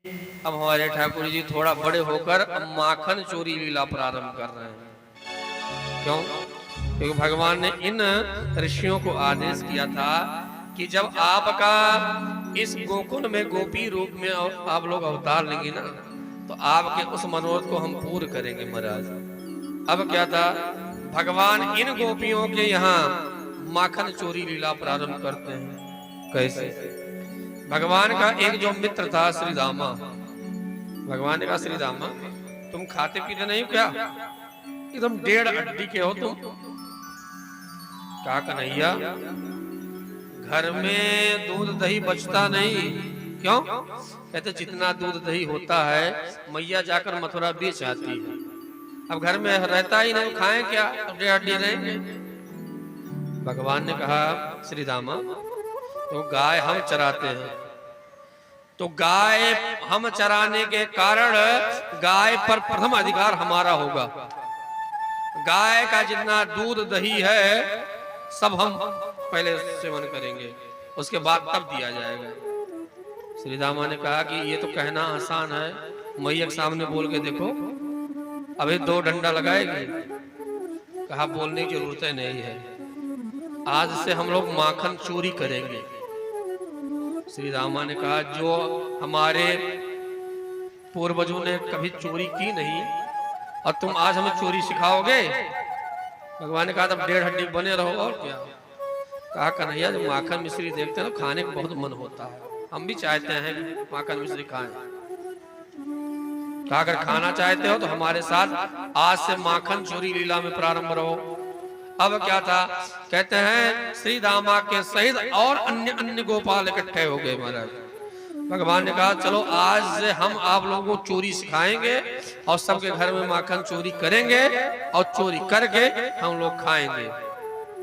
अब हमारे ठाकुर जी थोड़ा बड़े होकर अब माखन चोरी लीला प्रारंभ कर रहे हैं। क्यों? क्योंकि भगवान ने इन ऋषियों को आदेश किया था कि जब आपका इस गोकुल में गोपी रूप में आप लोग अवतार लेंगे ना, तो आपके उस मनोरथ को हम पूर्ण करेंगे महाराज। अब क्या था, भगवान इन गोपियों के यहाँ माखन चोरी लीला प्रारंभ करते हैं। कैसे? भगवान का एक जो मित्र था श्री रामा, भगवान ने कहा श्री रामा तुम खाते पीते नहीं क्या? एकदम 1.5 हड्डी के हो तुम। कहा कन्हैया घर में दूध दही बचता नहीं। क्यों? कहते जितना दूध दही होता है मैया जाकर मथुरा बेच आती है। अब घर में रहता ही नहीं, खाएं क्या? तो 1.5 हड्डी रहेंगे। भगवान ने कहा श्री रामा तो गाय हम चराते हैं, तो गाय हम चराने के कारण गाय पर प्रथम अधिकार हमारा होगा। गाय का जितना दूध दही है सब हम पहले सेवन करेंगे, उसके बाद तब दिया जाएगा। श्री रामा ने कहा कि ये तो कहना आसान है, मैया के सामने बोल के देखो, अभी 2 डंडा लगाएगी। कहा बोलने की जरूरत नहीं है, आज से हम लोग माखन चोरी करेंगे। श्री रामा ने कहा जो हमारे पूर्वजों ने कभी चोरी की नहीं और तुम आज हमें चोरी सिखाओगे? भगवान ने कहा तब 1.5 हड्डी बने रहो और क्या। कहा कन्हैया जब माखन मिश्री देखते हैं तो खाने का बहुत मन होता है, हम भी चाहते हैं कि माखन मिश्री खाएं। कहा अगर खाना चाहते हो तो हमारे साथ आज से माखन चोरी लीला में प्रारंभ रहो। अब क्या था, कहते हैं श्री रामा के सहित और अन्य गोपाल इकट्ठे हो गए महाराज। भगवान ने कहा चलो आज से हम आप लोगों को चोरी सिखाएंगे और सबके घर में माखन चोरी करेंगे और चोरी करके हम लोग खाएंगे।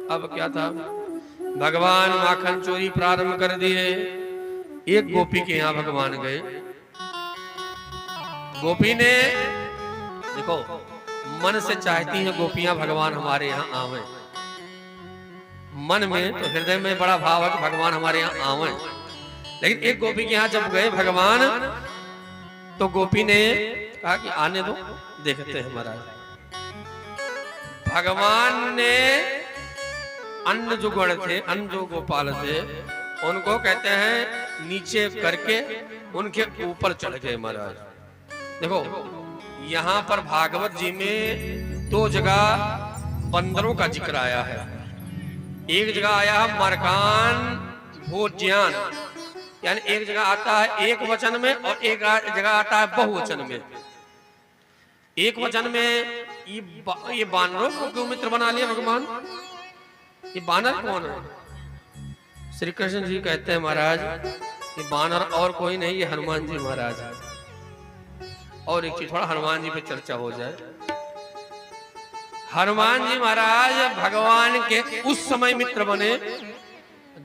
अब क्या था, भगवान माखन चोरी प्रारंभ कर दिए। एक गोपी के यहाँ भगवान गए। गोपी ने देखो मन से चाहती हैं गोपियां भगवान हमारे यहाँ आवे, मन में तो हृदय में बड़ा भाव है कि भगवान हमारे यहाँ आवे। लेकिन एक गोपी के यहाँ जब गए भगवान तो गोपी ने कहा कि आने दो देखते हैं महाराज। भगवान ने अन्य जो गण थे, अन्य जो गोपाल थे, उनको कहते हैं नीचे करके उनके ऊपर चढ़ गए महाराज। देखो यहाँ पर भागवत जी में 2 जगह बंदरों का जिक्र आया है। एक जगह आया है मरकान भोज्यान, यानी एक जगह आता है एक वचन में और एक जगह आता है बहुवचन में। एक वचन में ये बानरों को क्यों मित्र बना लिया भगवान? ये बानर कौन है? श्री कृष्ण जी कहते हैं महाराज ये बानर और कोई नहीं, ये हनुमान जी महाराज है। और एक चीज थोड़ा हनुमान जी पे चर्चा हो जाए। हनुमान जी महाराज भगवान के उस समय मित्र बने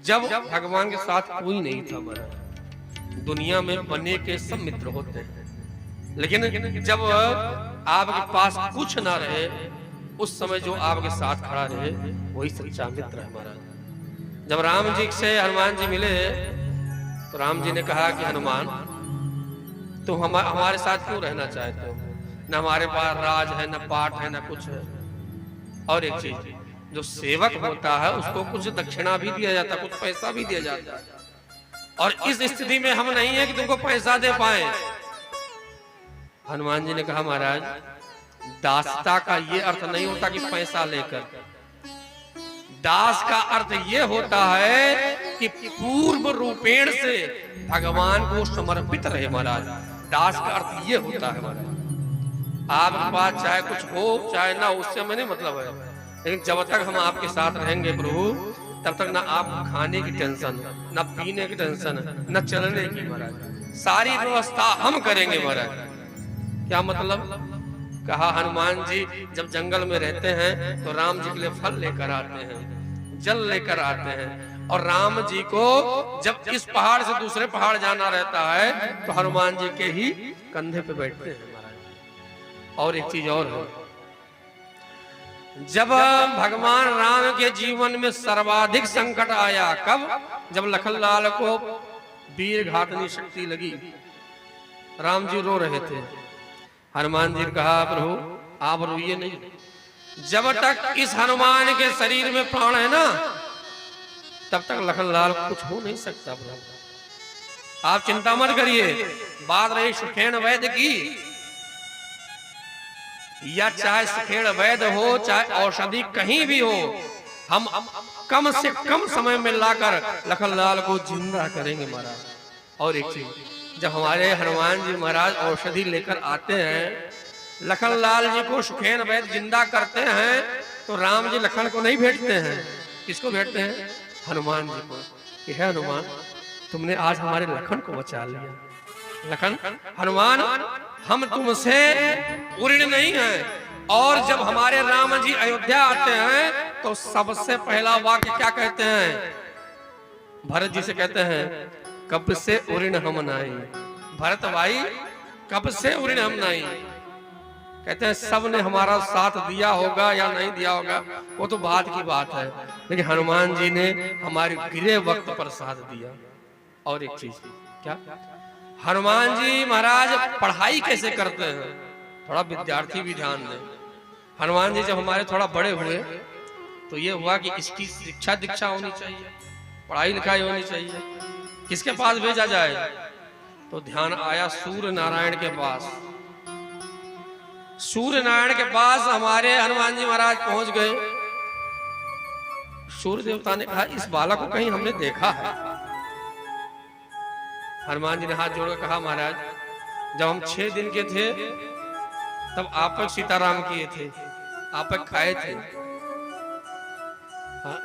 जब भगवान के साथ कोई नहीं था महाराज। दुनिया में बने के सब मित्र होते हैं, लेकिन जब आपके पास कुछ ना रहे उस समय जो आपके साथ खड़ा रहे वही सच्चा मित्र है महाराज। जब राम जी से हनुमान जी मिले तो राम जी ने कहा कि हनुमान तुम हमारे साथ क्यों रहना चाहते हो? न हमारे पास राज है, न पाठ है, न कुछ है। और एक चीज, जो सेवक होता है उसको कुछ दक्षिणा भी दिया जाता है, कुछ पैसा भी दिया जाता है, और इस स्थिति में हम नहीं है कि तुमको पैसा दे पाए। हनुमान जी ने कहा महाराज दासता का ये अर्थ नहीं होता कि पैसा लेकर, दास का अर्थ ये होता है कि पूर्व रूपेण से भगवान को समर्पित रहे महाराज। दास का अर्थ ये होता है महाराज। आपके पास चाहे कुछ हो चाहे ना, उससे हमें नहीं मतलब है, लेकिन जब तक हम आपके साथ रहेंगे प्रभु तब तक ना आप खाने की टेंशन, ना पीने की टेंशन, ना चलने की महाराज, सारी व्यवस्था हम करेंगे महाराज। क्या मतलब? कहा हनुमान जी जब जंगल में रहते हैं तो राम जी के लिए फल लेकर आते हैं, जल लेकर आते हैं, और राम जी को जब इस पहाड़ से दूसरे पहाड़ जाना रहता है तो हनुमान जी के ही कंधे पे बैठते हैं महाराज। और एक चीज और है, जब भगवान राम के जीवन में सर्वाधिक संकट आया, कब? जब लखनलाल को वीर घातनी शक्ति लगी राम जी रो रहे थे। हनुमान जी ने कहा प्रभु आप रोइए नहीं, जब तक इस हनुमान के शरीर में प्राण है ना तब तक लखनलाल कुछ हो नहीं सकता प्रभु, आप चिंता मत करिए। बात रही सुखेन वैद्य की, या चाहे सुखेन वैद्य हो चाहे औषधि कहीं भी हो, हम कम से कम समय में लाकर लखनलाल को जिंदा करेंगे महाराज। और एक चीज, जब हमारे हनुमान जी महाराज औषधि लेकर आते हैं, लखनलाल जी को सुखेन वैद्य जिंदा करते हैं, तो राम जी लखन को नहीं भेजते हैं, किसको भेजते हैं? हनुमान जी को। कि है हनुमान तुमने आज हमारे लखन को बचा लिया। लखन हनुमान हम तुमसे ऋणी नहीं हैं, और जब हमारे राम जी अयोध्या आते हैं तो सबसे पहला वाक्य क्या कहते हैं? भरत जी से कहते हैं कब से ऋण हम नाई। भरत भाई कब से ऋण हम नाई। कहते हैं सब ने हमारा साथ दिया होगा या नहीं दिया होगा वो तो बात की बात है, लेकिन हनुमान जी ने हमारे गिरे वक्त पर साथ दिया। और एक चीज क्या, हनुमान जी महाराज पढ़ाई कैसे करते हैं, थोड़ा विद्यार्थी भी ध्यान दें। हनुमान जी जब हमारे थोड़ा बड़े हुए तो ये हुआ कि इसकी शिक्षा दीक्षा होनी चाहिए, पढ़ाई लिखाई होनी चाहिए, किसके पास भेजा जाए? तो ध्यान आया सूर्य नारायण के पास। सूर्य नारायण के पास हमारे हनुमान जी महाराज पहुंच गए। सूर्य देवता ने कहा इस बालक को कहीं हमने देखा है। हनुमान जी ने हाथ जोड़कर कहा महाराज जब हम 6 दिन के थे तब आप सीताराम किए थे, आप खाए थे।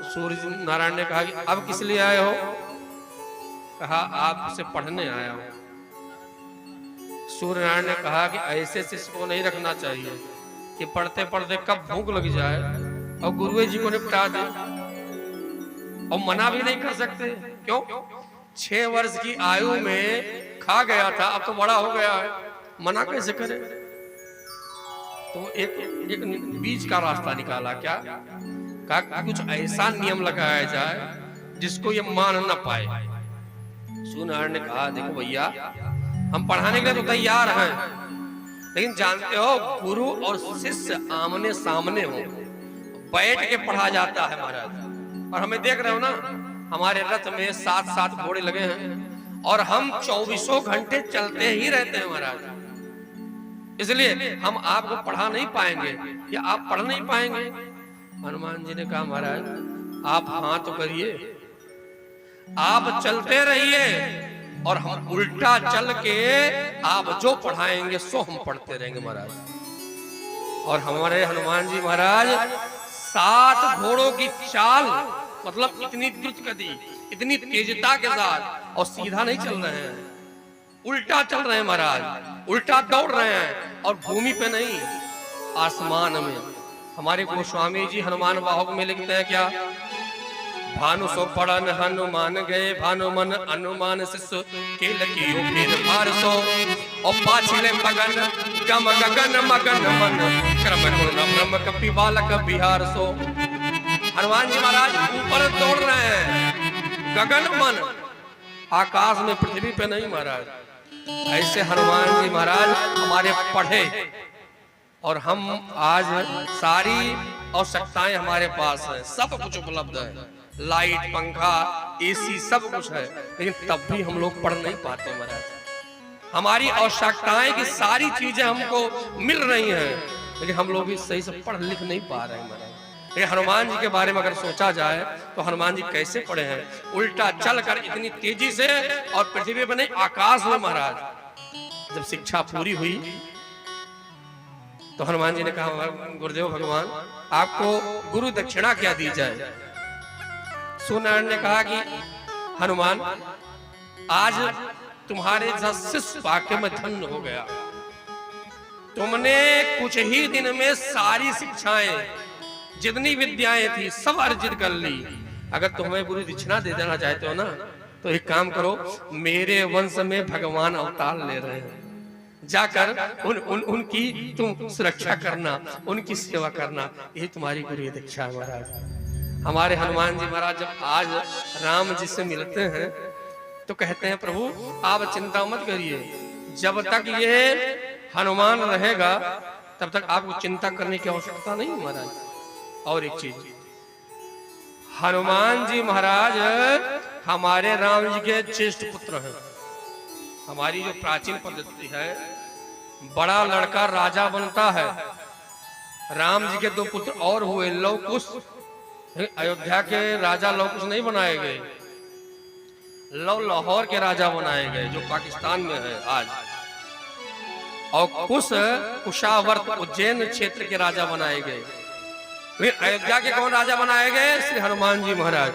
सूर्य नारायण ने कहा कि अब किस लिए आए हो? कहा आपसे पढ़ने आया हूं। सूर्य नारायण ने कहा कि ऐसे शिष्य को नहीं रखना चाहिए कि पढ़ते पढ़ते कब भूख लग जाए और गुरुए जी को निपटा दे, और मना भी नहीं कर सकते। क्यों? 6 वर्ष की आयु में खा गया था, अब तो बड़ा हो गया है, मना कैसे करे? तो एक बीच का रास्ता निकाला। क्या कहा? कुछ ऐसा नियम लगाया जाए जिसको ये मान न पाए। सूर्यनारायण ने कहा देखो भैया हम पढ़ाने के लिए तो तैयार हैं, लेकिन जानते हो गुरु और शिष्य आमने सामने हो, बैठ के पढ़ा जाता है महाराज। और हमें देख रहे हो ना, हमारे रथ में 7-7 घोड़े लगे हैं और हम 24 घंटे चलते ही रहते हैं महाराज, इसलिए हम आपको पढ़ा नहीं पाएंगे या आप पढ़ नहीं पाएंगे। हनुमान जी ने कहा महाराज आप हाथ तो करिए, आप चलते रहिए और हम उल्टा चल के आप जो पढ़ाएंगे सो हम पढ़ते रहेंगे महाराज। और हमारे हनुमान जी महाराज 7 घोड़ों की चाल, मतलब इतनी द्रुत गति, इतनी तेजता के साथ, और सीधा नहीं चल रहे हैं, उल्टा चल रहे हैं महाराज, उल्टा दौड़ रहे हैं, और भूमि पे नहीं आसमान में। हमारे गोस्वामी जी हनुमान बाहुक में लिखते हैं क्या? भानु सो पड़न हनुमान गए, भानु मन अनुमान शिष्य के लकियो फिर भार सो, और पाछले मगन गम गगन मगन मन क्रम गुण ब्रह्म कपि बालक बिहार सो। हनुमान जी महाराज ऊपर दौड़ रहे हैं, गगन मन, आकाश में, पृथ्वी पे नहीं महाराज। ऐसे हनुमान जी महाराज हमारे पढ़े, और हम आज सारी आवश्यकताएं हमारे पास है, सब कुछ उपलब्ध है, लाइट पंखा एसी सब कुछ है, लेकिन तब भी हम लोग पढ़ नहीं पाते महाराज। हमारी आवश्यकताएं की सारी चीजें हमको मिल रही हैं, लेकिन हम लोग भी सही से पढ़ लिख नहीं पा रहे हैं महाराज। लेकिन हनुमान जी के बारे में अगर सोचा जाए तो हनुमान जी कैसे पढ़े हैं? उल्टा चलकर इतनी तेजी से, और पृथ्वी पर नहीं आकाश में महाराज। जब शिक्षा पूरी हुई तो हनुमान जी ने कहा गुरुदेव भगवान आपको गुरु दक्षिणा क्या दी जाए? सूर्यनारायण ने कहा कि हनुमान आज तुम्हारे शिष्य वाक्य में धन्य हो गया, तुमने कुछ ही दिन में सारी शिक्षाएं जितनी विद्याएं थी सब अर्जित कर ली। अगर तुम्हें गुरु दक्षिणा दे देना चाहते हो ना तो एक काम करो, मेरे वंश में भगवान अवतार ले रहे हैं, जाकर उनकी तुम सुरक्षा करना, उनकी सेवा करना, यही तुम्हारी गुरु दीक्षा है महाराज। हमारे हनुमान जी महाराज जब आज राम जी से मिलते हैं तो कहते हैं प्रभु आप चिंता मत करिए, जब तक ये हनुमान रहेगा तब तक आपको चिंता करने की आवश्यकता नहीं महाराज। और एक चीज, हनुमान जी महाराज हमारे राम जी के ज्येष्ठ पुत्र हैं। हमारी जो प्राचीन पद्धति है, बड़ा लड़का राजा बनता है। राम जी के 2 पुत्र और हुए, लव कुश। अयोध्या के राजा लव कुश नहीं बनाए गए, लव लाहौर के राजा बनाए गए जो पाकिस्तान में है आज। और कुश कुशावर्त उज्जैन क्षेत्र के राजा बनाए गए। फिर अयोध्या के कौन राजा बनाए गए? श्री हनुमान जी महाराज।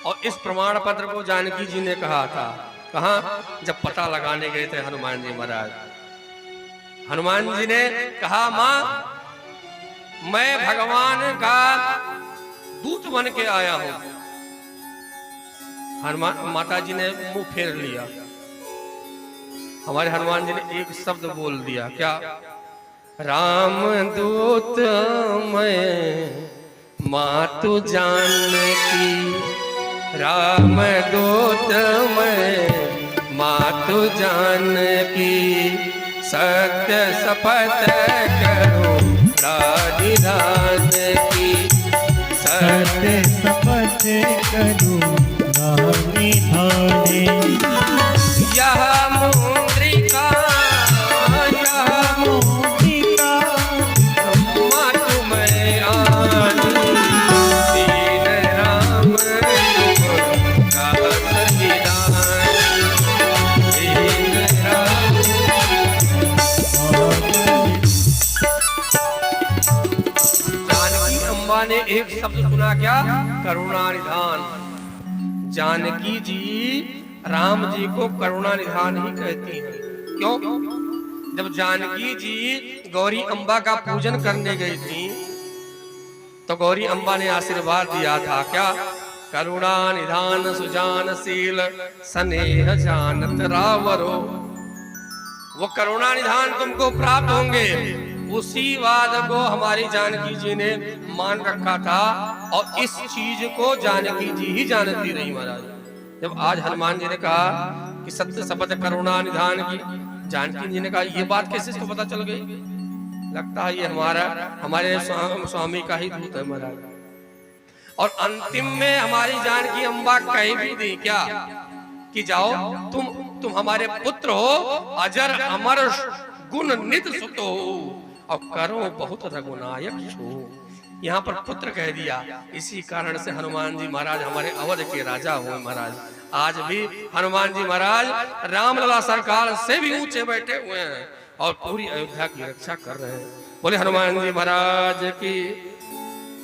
और इस प्रमाण पत्र को जानकी जी ने कहा था, कहा जब पता लगाने गए थे हनुमान जी महाराज। हनुमान जी ने कहा, मां मैं भगवान का दूत बन के आया हूं। हनुमान माता जी ने मुंह फेर लिया। हमारे हनुमान जी ने एक शब्द बोल दिया, क्या? राम दूत मैं मातु जानकी, राम दूत मैं मातु जानकी, सत्य शपथ करो राधिधान की, सत्य शपथ करो राधिधान की। यह मुद्रिका, यह मुद्रिका मातु मैं आनी, दीन राम का संविधान, दीन राम। जानकी अम्बा ने एक शब्द सुना, क्या? करुणा निधान। जानकी जी राम जी को करुणा निधान ही कहती है। क्यों? जब जानकी जी गौरी अम्बा का पूजन करने गई थी तो गौरी अम्बा ने आशीर्वाद दिया था, क्या? करुणा निधान सुजानशील स्नेह जानत रावरो। वो करुणा निधान तुमको प्राप्त होंगे। उसी बात को हमारी जानकी जी ने मान रखा था और इस चीज को जानकी जी ही जानती रही महाराज। जब आज हनुमान जी ने कहा कि सत्य शपथ करुणा निधान की, जानकी जी ने कहा ये बात कैसे इसको पता चल गई? लगता है ये हमारे स्वामी का ही दूत है महाराज। और अंतिम में हमारी जानकी अम्बा कह भी दी, क्या? कि जाओ तुम हमारे पुत्र हो, अजर अमर गुण नित सुत हो, और करो बहुत रघुनायक छो। यहाँ पर पुत्र कह दिया, इसी कारण से हनुमान जी महाराज हमारे अवध के राजा हुए महाराज। आज भी हनुमान जी महाराज रामलला सरकार से भी ऊंचे बैठे हुए हैं और पूरी अयोध्या की रक्षा कर रहे हैं। बोले हनुमान जी महाराज की।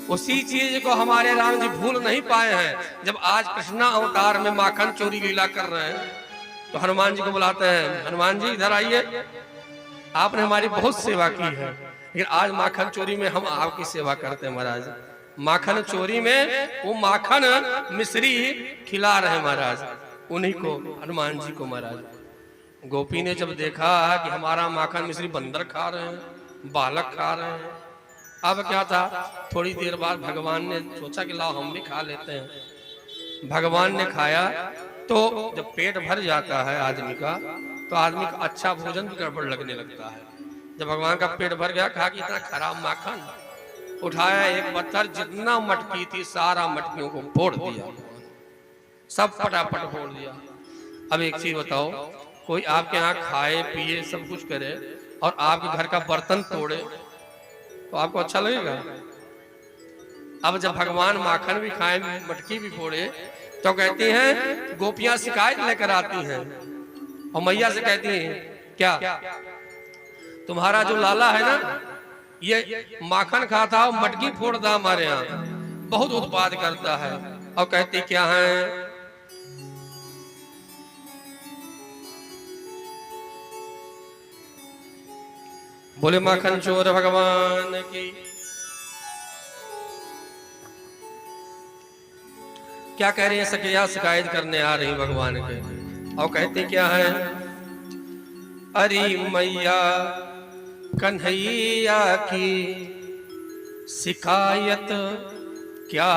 उसी चीज को हमारे राम जी भूल नहीं पाए हैं। जब आज कृष्णा अवतार में माखन चोरी लीला कर रहे हैं तो हनुमान जी को बुलाते हैं, हनुमान जी इधर आइए, आपने हमारी बहुत सेवा की है, लेकिन आज माखन चोरी में हम आपकी सेवा करते हैं महाराज। माखन चोरी में वो माखन मिश्री खिला रहे महाराज, उन्हीं को, हनुमान जी को महाराज। गोपी ने जब देखा कि हमारा माखन मिश्री बंदर खा रहे हैं, बालक खा रहे हैं, अब क्या था, थोड़ी देर बाद भगवान ने सोचा कि लाओ हम भी खा लेते हैं। भगवान ने खाया तो जब पेट भर जाता है आदमी का तो आदमी का अच्छा भोजन भी गड़बड़ लगने लगता है। जब भगवान का पेट भर गया, कहा कि इतना खराब माखन, उठाया एक पत्थर, जितना मटकी थी सारा मटकियों को फोड़ दिया, सब फटाफट फोड़ दिया। अब एक चीज बताओ, कोई आपके यहाँ खाए पिए सब कुछ करे और आपके घर का बर्तन तोड़े तो आपको अच्छा लगेगा? अब जब भगवान माखन भी खाए, मटकी भी फोड़े, तो कहती हैं गोपियां शिकायत लेकर आती हैं और मैया से कहती हैं, क्या तुम्हारा जो लाला है ना, ये माखन खाता और मटकी फोड़ता हमारे यहाँ, बहुत उत्पाद करता है। और कहती क्या है, बोले माखन चोर भगवान की। क्या कह रही है सखिया, शिकायत करने आ रही भगवान के, और कहते क्या है, अरे मैया कन्हैया की शिकायत क्या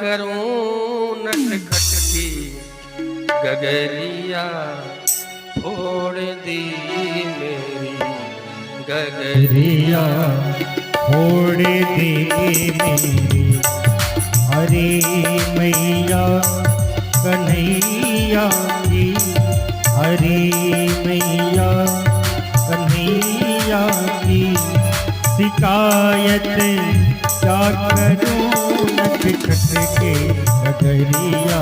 करूं, नटखट की गगरिया फोड़ दी मेरी गगरिया। रिया फोड़ दे मेरी हरे मैया कन्हैया की, हरे मैया कन्हैया की। शिकायत क्या करूं नच खट के गगरिया,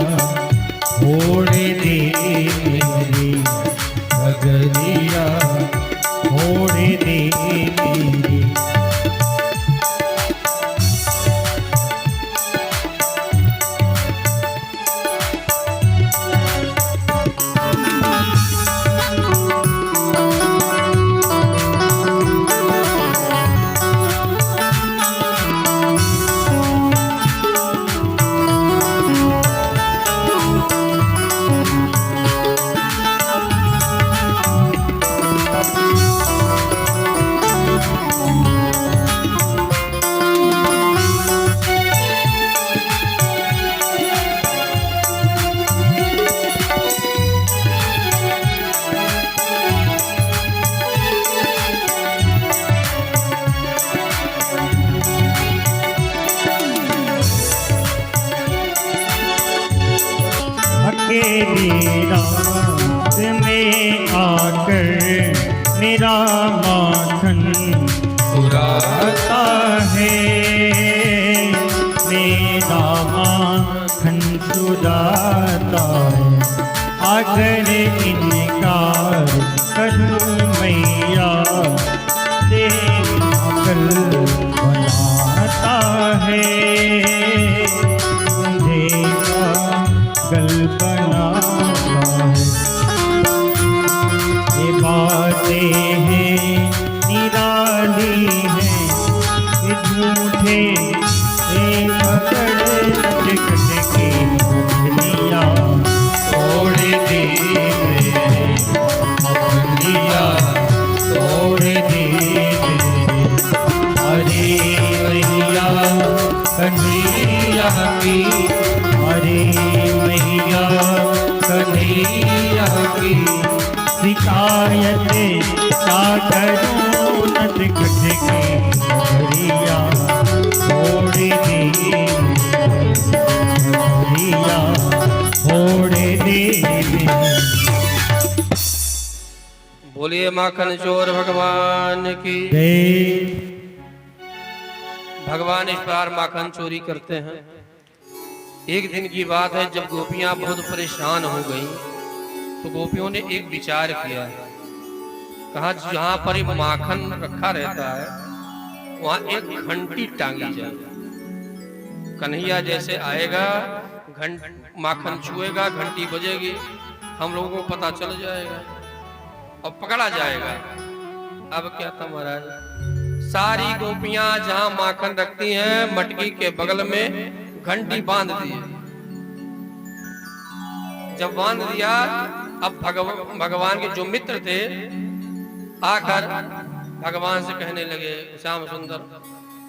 फोड़ दे मेरी गगरिया, फोड़ दे मेरी। अकेली रात में आकर मेरा माखन चुराता है, मेरा माखन चुराता है। अगर इनकार करूं मैया, तेरी अकल बनाता है, मुझे कल्पना है। ये बातें हैं निराली हैं, ये झूठे ये पकड़ कट के दुनिया, तोड़ दे दुनिया, तोड़ दे। अरे मैया कन्हैया की, अरे मैया कन्हैया की। शिकायत क्या करूं नच खट के गगरिया, फोड़ दे गगरिया, फोड़ दे। बोलिए माखन चोर भगवान की। भगवान इस बार माखन चोरी करते हैं। एक दिन की बात है, जब गोपियां बहुत परेशान हो गईं, तो गोपियों ने एक विचार किया। कहा जहां पर ये माखन रखा रहता है वहां एक घंटी टांगी जाए। कन्हैया जैसे आएगा, माखन छुएगा, घंटी बजेगी, हम लोगों को पता चल जाएगा और पकड़ा जाएगा। अब क्या था महाराज, सारी गोपियां जहां माखन रखती हैं मटकी के बगल में घंटी बांध दी। जब बांध दिया, अब भगवान के जो मित्र थे आकर भगवान से कहने लगे, श्याम सुंदर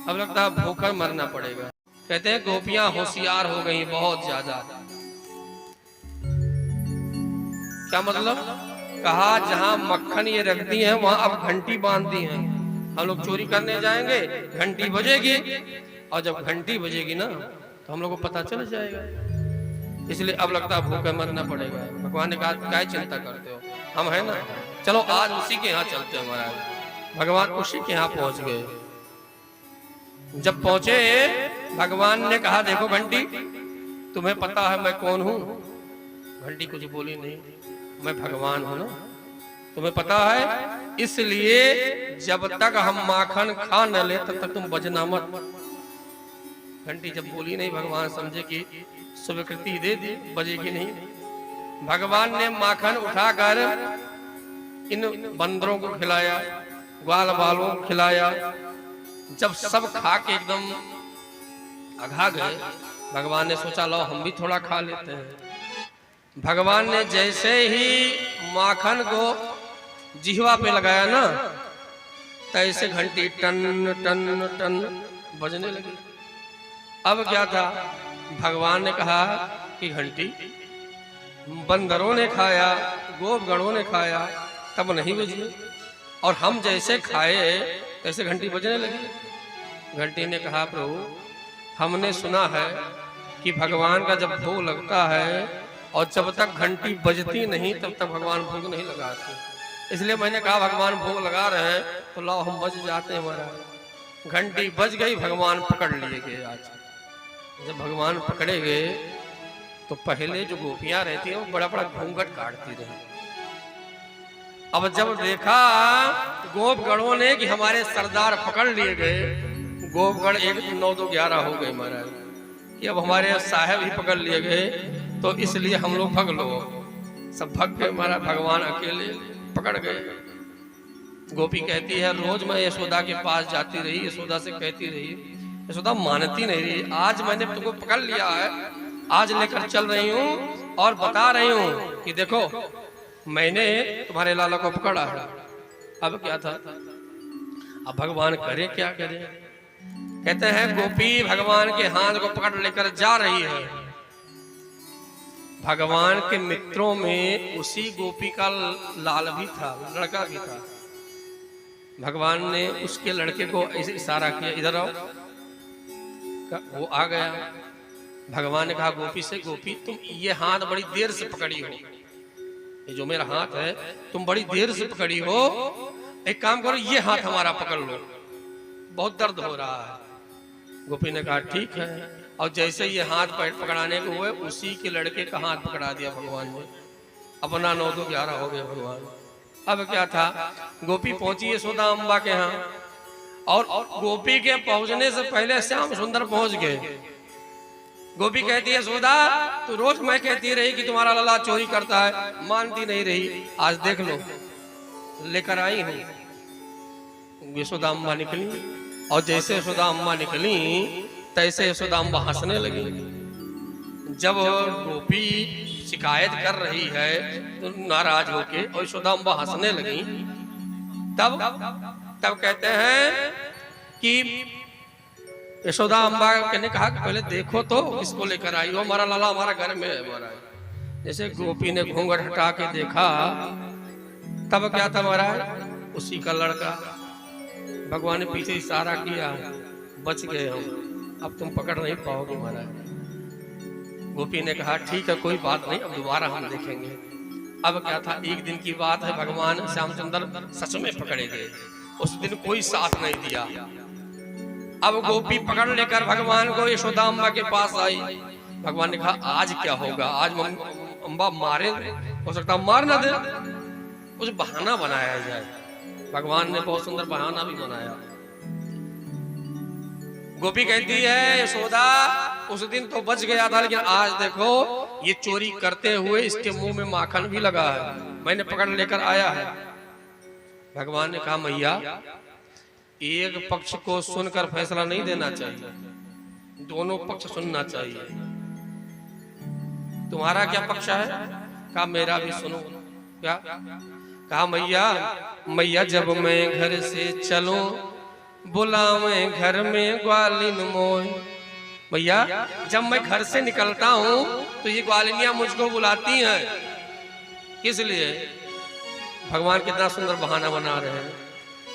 अब लगता है भूखर मरना पड़ेगा। कहते हैं गोपियां होशियार हो गई बहुत ज्यादा। क्या मतलब? कहा जहां मक्खन ये रख दी है वहां अब घंटी बांध दी है। हम लोग चोरी करने जाएंगे, घंटी बजेगी, और जब घंटी बजेगी ना तो हम लोग को पता चल जाएगा। इसलिए अब लगता है भूखे मरना पड़ेगा। भगवान ने कहा क्या चिंता करते हो, हम है ना, चलो आज उसी के यहाँ चलते हैं। महाराज भगवान उसी के यहाँ पहुंच गए। जब पहुंचे भगवान ने कहा देखो घंटी, तुम्हें पता है मैं कौन हूं? घंटी कुछ बोली नहीं, मैं भगवान हूं ना, तुम्हें पता है, इसलिए जब तक हम माखन खा न ले तब तक तुम बजना मत। घंटी जब बोली नहीं, भगवान समझे कि स्वीकृति दे दी, बजेगी नहीं। भगवान ने माखन उठाकर इन बंदरों को खिलाया, ग्वाल बालों को खिलाया। जब सब खा के एकदम अघा गए, भगवान ने सोचा लो हम भी थोड़ा खा लेते हैं। भगवान ने जैसे ही माखन को जिह्वा पे लगाया ना, तैसे घंटी टन टन टन बजने लगी। अब क्या था, भगवान ने कहा कि घंटी बंदरों ने खाया, गोपगणों ने खाया तब नहीं बजी, और हम जैसे खाए तैसे घंटी बजने लगी। घंटी ने कहा प्रभु हमने सुना है कि भगवान का जब भोग लगता है और जब तक घंटी बजती नहीं तब तक भगवान भोग नहीं लगाते, इसलिए मैंने कहा भगवान भोग लगा रहे हैं तो लाओ हम बज जाते हैं। महाराज घंटी बज गई, भगवान पकड़ लिए गए। आज जब भगवान पकड़े गए तो पहले जो गोपियां रहती हैं वो बड़ा बड़ा घूंघट काटती रही। अब जब देखा गोपगणों ने कि हमारे सरदार पकड़ लिए गए, गोपगण 1 9 2 11 हो गए महाराज, कि अब हमारे साहब ही पकड़ लिए गए तो इसलिए हम लोग भग लो। सब भग गए महाराज, भगवान अकेले पकड़ गए। गोपी कहती है रोज मैं यशोदा के पास जाती रही, यशोदा से कहती रही, यशोदा मानती नहीं रही। आज मैंने तुमको पकड़ लिया है, आज लेकर चल रही हूँ और बता रही हूँ कि देखो मैंने तुम्हारे लाला को पकड़ा है। अब क्या था, अब भगवान करे क्या करे। कहते हैं गोपी भगवान के हाथ को पकड़ लेकर जा रही है। भगवान के मित्रों में उसी गोपी का लाल भी था, लड़का भी था। भगवान ने उसके लड़के को ऐसे इशारा किया, इधर आओ। वो आ गया। भगवान ने कहा गोपी से, गोपी तुम ये हाथ बड़ी देर से पकड़ी हो, ये जो मेरा हाथ है तुम बड़ी देर से पकड़ी हो, एक काम करो ये हाथ हमारा पकड़ लो, बहुत दर्द हो रहा है। गोपी ने कहा ठीक है, और जैसे ये हाथ पकड़ाने को हुए उसी के लड़के का हाथ पकड़ा दिया भगवान ने। अपना 9 2 11 हो गए भगवान। अब क्या था, गोपी पहुंची यशोदा अम्बा के यहाँ, और गोपी के पहुंचने से पहले श्याम सुंदर पहुंच गए। गोपी कहती है यशोदा तू रोज मैं कहती रही कि तुम्हारा लला चोरी करता है, मानती नहीं रही, आज देख लो लेकर आई हूं। यशोदा अम्बा निकली, और जैसे यशोदा अम्बा निकली तैसे यशोदा अम्बा हंसने लगी। जब गोपी शिकायत कर रही है तो नाराज होके, और यशोदा अम्बा हंसने लगी, तब कहते हैं कि यशोदा अम्बा ने कहा कि पहले देखो तो किसको लेकर आई हो, हमारा लाला हमारा घर में है महाराज। जैसे गोपी ने घूंघट हटा के देखा तब क्या था महाराज, उसी का लड़का। भगवान ने पीछे इशारा किया, बच गए हम, अब तुम पकड़ नहीं पाओगे महाराज। गोपी ने कहा ठीक है कोई बात नहीं, अब दोबारा हम देखेंगे। अब क्या था, एक दिन की बात है, भगवान श्याम सुंदर सच में पकड़े गए। उस दिन कोई साथ नहीं दिया। अब गोपी पकड़ लेकर भगवान को यशोदा अम्बा के पास आई। भगवान ने कहा आज क्या होगा, आज अम्बा मारे, हो सकता मार ना दे, कुछ बहाना बनाया जाए। भगवान ने बहुत सुंदर बहाना भी बनाया। गोपी कहती है यशोदा उस दिन तो बच गया था, लेकिन आज देखो ये चोरी करते हुए इसके मुंह में माखन भी लगा है, मैंने पकड़ लेकर आया है। भगवान ने कहा मैया एक पक्ष को सुनकर फैसला नहीं देना चाहिए, दोनों पक्ष सुनना चाहिए। तुम्हारा क्या पक्ष है? कहा मेरा भी सुनो। क्या? कहा मैया जब मैं घर से चलूं बुलावे घर में ग्वालिन मोय। भैया जब मैं घर से निकलता हूँ तो ये ग्वालिनियां मुझको बुलाती हैं, किस लिए? भगवान कितना सुंदर बहाना बना रहे हैं।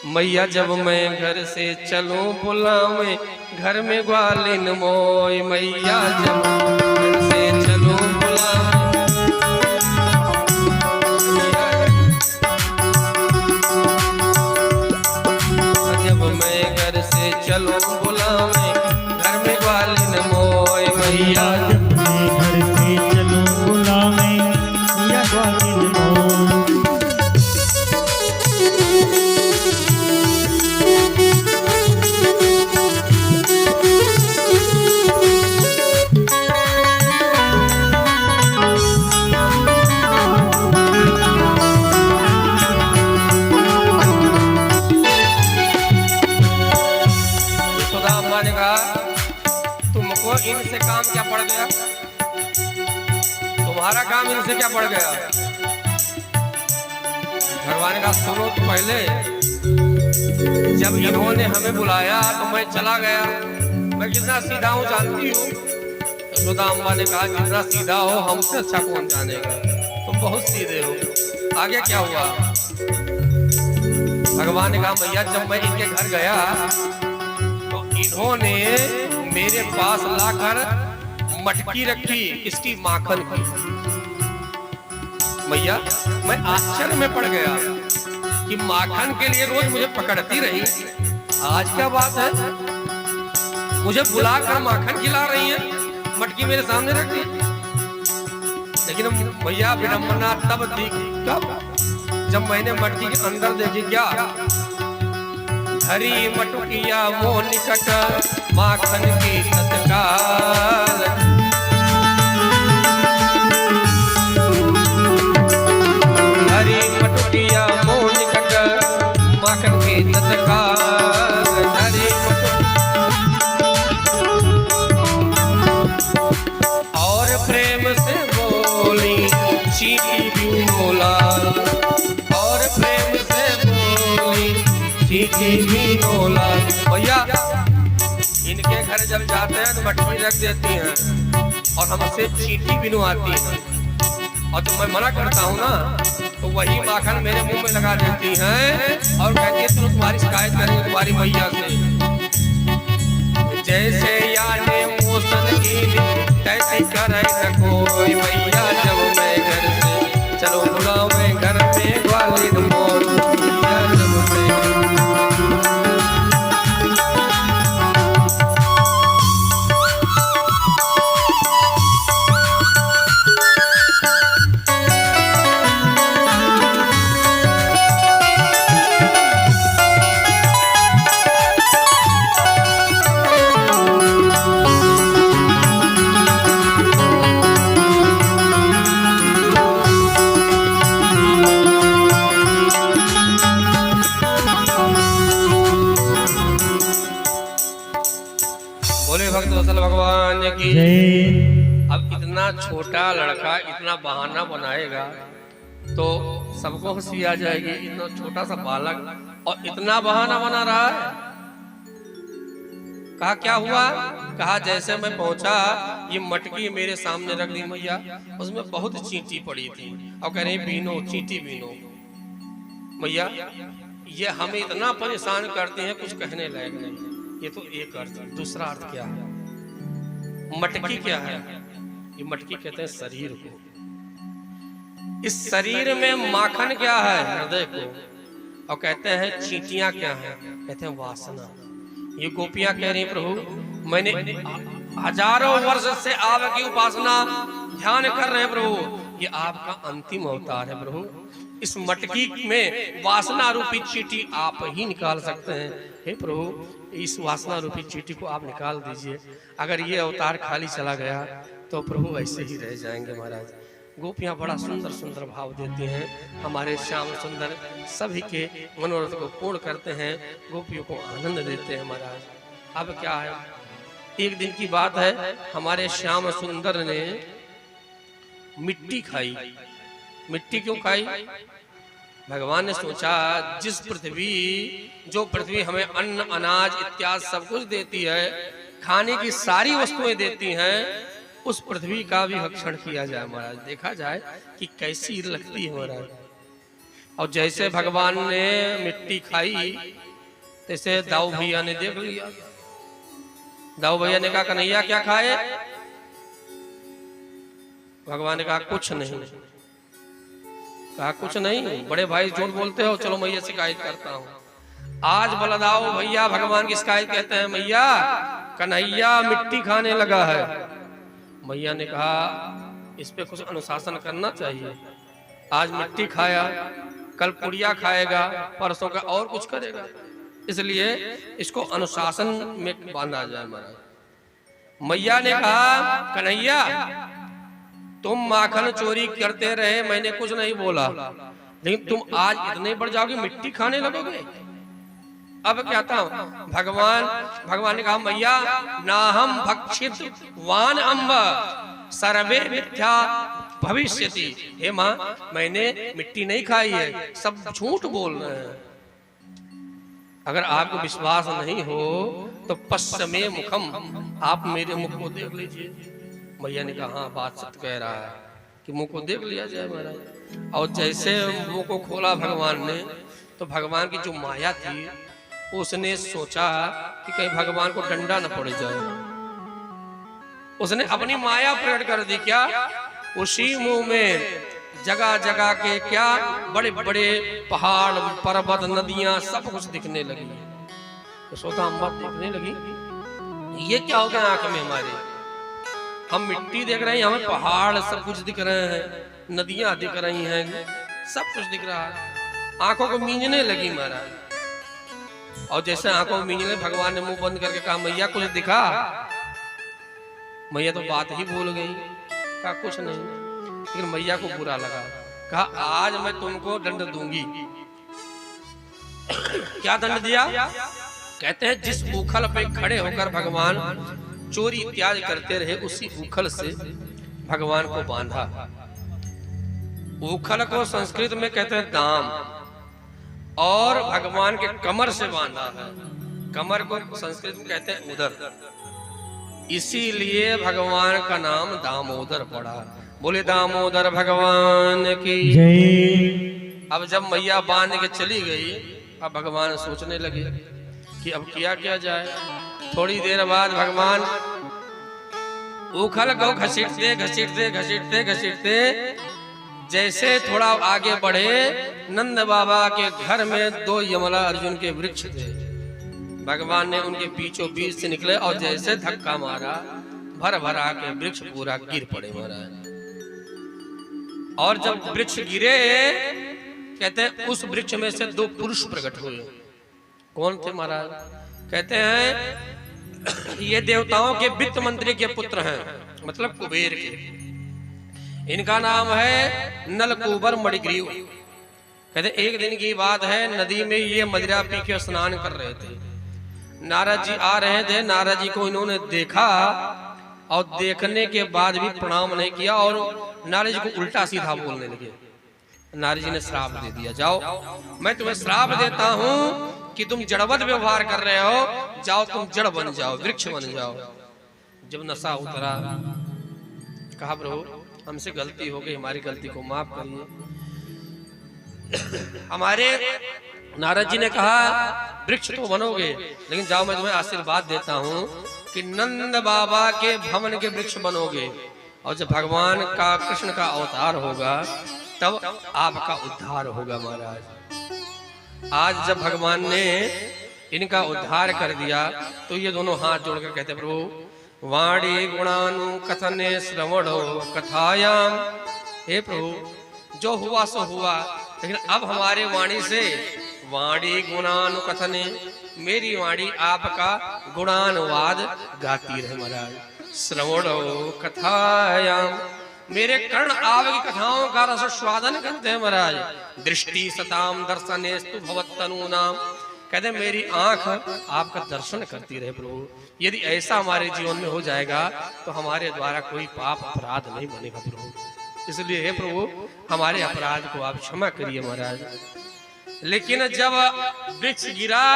मैया जब मैं घर से चलूं बुलावे घर में ग्वालिन मोय। मैया जब घर से चलूं बुलावे, जब मैं घर से चलूं बुलावे घर में ग्वालिन मोय। मैया जब मैं घर से चलूं बुलावे या ग्वालिन मोय। तुमको इनसे काम क्या पड़ गया? तुम्हारा काम इनसे क्या पड़ गया? भगवान का सुनो तो पहले, जब इन्होंने हमें बुलाया तो मैं चला गया, मैं कितना सीधा हूँ जानती हूँ। यशोदा अम्बा ने कहा जितना सीधा हो हमसे अच्छा कौन जानेगा, तुम बहुत सीधे हो। आगे क्या हुआ? भगवान ने कहा मैया जब मैं इनके घर गया तो इन्होंने मेरे पास लाकर मटकी रखी, इसकी माखन की। मैया मैं आश्चर्य में पड़ गया कि माखन के लिए रोज मुझे पकड़ती रही, आज क्या बात है मुझे बुलाकर माखन खिला रही है, मटकी मेरे सामने रख दी। लेकिन भैया विडंबना तब थी कब जब मैंने मटकी के अंदर देखी, क्या हरी मटुकिया मोह निकट माखन की तत्काल, हरी मटुकिया मोह निकट माखन की तत्काल, हरी और प्रेम से बोली चीटी भी बोला, और प्रेम से बोली चीटी भी बोला। भैया इनके घर जब जाते हैं तो मटकी रख देती हैं और हमसे चीटी बिनवाती हैं, और जब मैं मना करता हूँ ना तो वही माखन मेरे मुंह में लगा देती हैं और कहती है तुम तुम्हारी शिकायत करेंगे तुम्हारी भैया से। जैसे याने मोसन की कैसे करे न कोई भैया, जब मैं घर से चलो बुलाओ मैं घर में ग्वालिन मोर भैया, जब मैं भगवान की जय। अब इतना छोटा लड़का इतना बहाना बनाएगा तो सबको हंसी आ जाएगी, इतना छोटा सा बालक और इतना बहाना बना रहा है। कहा क्या हुआ? कहा जैसे मैं पहुंचा ये मटकी मेरे सामने रख दी मैया, उसमें बहुत चींटी पड़ी थी और कह रहे बीनो चींटी बीनो। मैया ये हमें इतना परेशान करते हैं कुछ कहने लायक नहीं। ये तो एक अर्थ, दूसरा अर्थ क्या है? मटकी क्या है? ये मटकी कहते हैं शरीर को। इस शरीर में माखन क्या है? हृदय को। और कहते हैं चींटियां क्या है? कहते हैं वासना। ये गोपियां कह रही प्रभु मैंने हजारों वर्ष से आपकी उपासना ध्यान कर रहे हैं प्रभु, ये आपका अंतिम अवतार है प्रभु। इस मटकी में वासना रूपी चींटी आप ही निकाल सकते हैं। हे प्रभु इस वासना रूपी चींटी को आप निकाल दीजिए। अगर ये अवतार खाली चला गया तो प्रभु ऐसे ही रह जाएंगे महाराज। गोपियां बड़ा सुंदर सुंदर भाव देती हैं, हमारे श्याम सुंदर सभी के मनोरथ को पूर्ण करते हैं, गोपियों को आनंद देते हैं महाराज। अब क्या है, एक दिन की बात है, हमारे श्याम सुंदर ने मिट्टी खाई। मिट्टी क्यों खाई? भगवान ने सोचा जिस पृथ्वी जो पृथ्वी हमें अन्न अनाज इत्यादि सब कुछ देती है, खाने की सारी वस्तुएं देती हैं, उस पृथ्वी का भी भक्षण किया जाए महाराज, देखा जाए कि कैसी लगती है महाराज। और जैसे भगवान ने मिट्टी खाई तैसे दाऊ भैया ने देख लिया। दाऊ भैया ने कहा कन्हैया क्या खाए? भगवान ने कहा कुछ नहीं। कहा कुछ नहीं? बड़े भाई झूठ बोलते हो, चलो मैया शिकायत करता हूँ। आज बलदाऊ भैया भगवान की शिकायत कहते हैं मैया कन्हैया मिट्टी खाने लगा है। मैया ने कहा इस पे कुछ अनुशासन करना चाहिए। आज मिट्टी खाया, कल पुड़िया खाएगा, परसों का और कुछ करेगा, इसलिए इसको अनुशासन में बांधा जाए महाराज। मैया ने कहा कन्हैया तुम माखन चोरी करते रहे, मैंने कुछ नहीं बोला, लेकिन तुम आज इतने बढ़ जाओगे, मिट्टी खाने लगोगे। अब क्या था? भगवान ने कहा मैया ना हम भक्षित वान अम्ब सर्वे मिथ्या भविष्यति। हे माँ मैंने मिट्टी नहीं खाई है, सब झूठ बोल रहे हैं। अगर आपको विश्वास नहीं हो तो पश्चिमे मुखम, आप मेरे मुख को देख लीजिए। मैया ने कहा हाँ बात सत्य कह रहा है कि मुख को देख लिया जाए महाराज। और जैसे मुंह को खोला भगवान ने, तो भगवान की जो माया थी उसने सोचा कि कहीं भगवान को डंडा न पड़ जाए। उसने अपनी माया प्रकट कर दी। क्या? उसी मुंह में जगह जगह के क्या बड़े बड़े पहाड़, पर्वत, नदियां सब कुछ दिखने लगी। यशोदा अम्बा देखने लगी, ये क्या हो गया आंख में हमारे? हम मिट्टी देख रहे हैं, हमें पहाड़ सब कुछ दिख रहे हैं, नदियां दिख रही हैं, सब कुछ दिख रहा है। आंखों को मींजने लगी महाराज। और जैसे आंखों को मींजने, भगवान ने मुंह बंद करके कहा, मैया कुछ दिखा? मैया तो बात ही भूल गई, कहा कुछ नहीं। लेकिन मैया को बुरा लगा, कहा आज मैं तुमको दंड दूंगी। क्या दंड दिया? कहते हैं जिस उखल पे खड़े होकर भगवान चोरी इत्यादि करते रहे, उसी उखल से भगवान को बांधा। उखल को संस्कृत में कहते हैं दाम, और भगवान के कमर से बांधा है। कमर को संस्कृत में कहते हैं उदर, इसीलिए भगवान का नाम दामोदर पड़ा। बोले दामोदर भगवान की जय। अब जब मैया बांध के चली गई, अब भगवान सोचने लगे कि अब किया जाए। थोड़ी देर बाद भगवान उखल को घसीटते घसीटते घसीटते घसीटते जैसे थोड़ा आगे बढ़े, नंद बाबा के घर में 2 यमला अर्जुन के वृक्ष थे। भगवान ने उनके बीचों बीच से निकले और जैसे धक्का मारा, भर भरा के वृक्ष पूरा गिर पड़े महाराज। और जब वृक्ष गिरे, कहते हैं उस वृक्ष में से 2 पुरुष प्रकट हुए। कौन थे महाराज? कहते हैं ये देवताओं के वित्त मंत्री के पुत्र हैं, मतलब कुबेर के। इनका नाम है नलकूबर मणिग्रीव। कहते एक दिन की बात है, नदी में ये मदिरा पी के स्नान कर रहे थे। नारद जी आ रहे थे, नारद जी को इन्होंने देखा और देखने के बाद भी प्रणाम नहीं किया और नारद जी को उल्टा सीधा बोलने लगे। नारद जी ने श्राप दे दिया, जाओ मैं तुम्हें श्राप देता हूं कि तुम जड़वत व्यवहार कर रहे हो, जाओ तुम जड़ बन जाओ, वृक्ष बन जाओ। जब नशा उतरा, कहा प्रभु हमसे गलती हो गई, हमारी गलती को माफ करिए। हमारे नारद जी ने कहा वृक्ष तो बनोगे, लेकिन जाओ मैं तुम्हें आशीर्वाद देता हूं कि नंद बाबा के भवन के वृक्ष बनोगे, और जब भगवान का कृष्ण का अवतार होगा तब आपका उद्धार होगा महाराज। आज जब भगवान ने इनका उद्धार कर दिया, तो ये दोनों हाथ जोड़कर कहते प्रभु वाणी गुणानु कथने श्रवणो कथायाम। हे प्रभु जो हुआ सो हुआ, लेकिन अब हमारे वाणी से वाणी गुणानु कथने, मेरी वाणी आपका गुणानुवाद गाती रहे महाराज। श्रवणो कथायाम, मेरे कर्ण आपकी कथाओं का रस स्वादन करते हैं महाराज। दृष्टि सताम दर्शनेस्तु भवत्तनूनाम, कहते मेरी आंख आपका दर्शन करती रहे प्रभु। यदि ऐसा हमारे जीवन में हो जाएगा तो हमारे द्वारा कोई पाप अपराध नहीं बनेगा प्रभु। इसलिए हे प्रभु हमारे अपराध को आप क्षमा करिए महाराज। लेकिन जब वृक्ष गिरा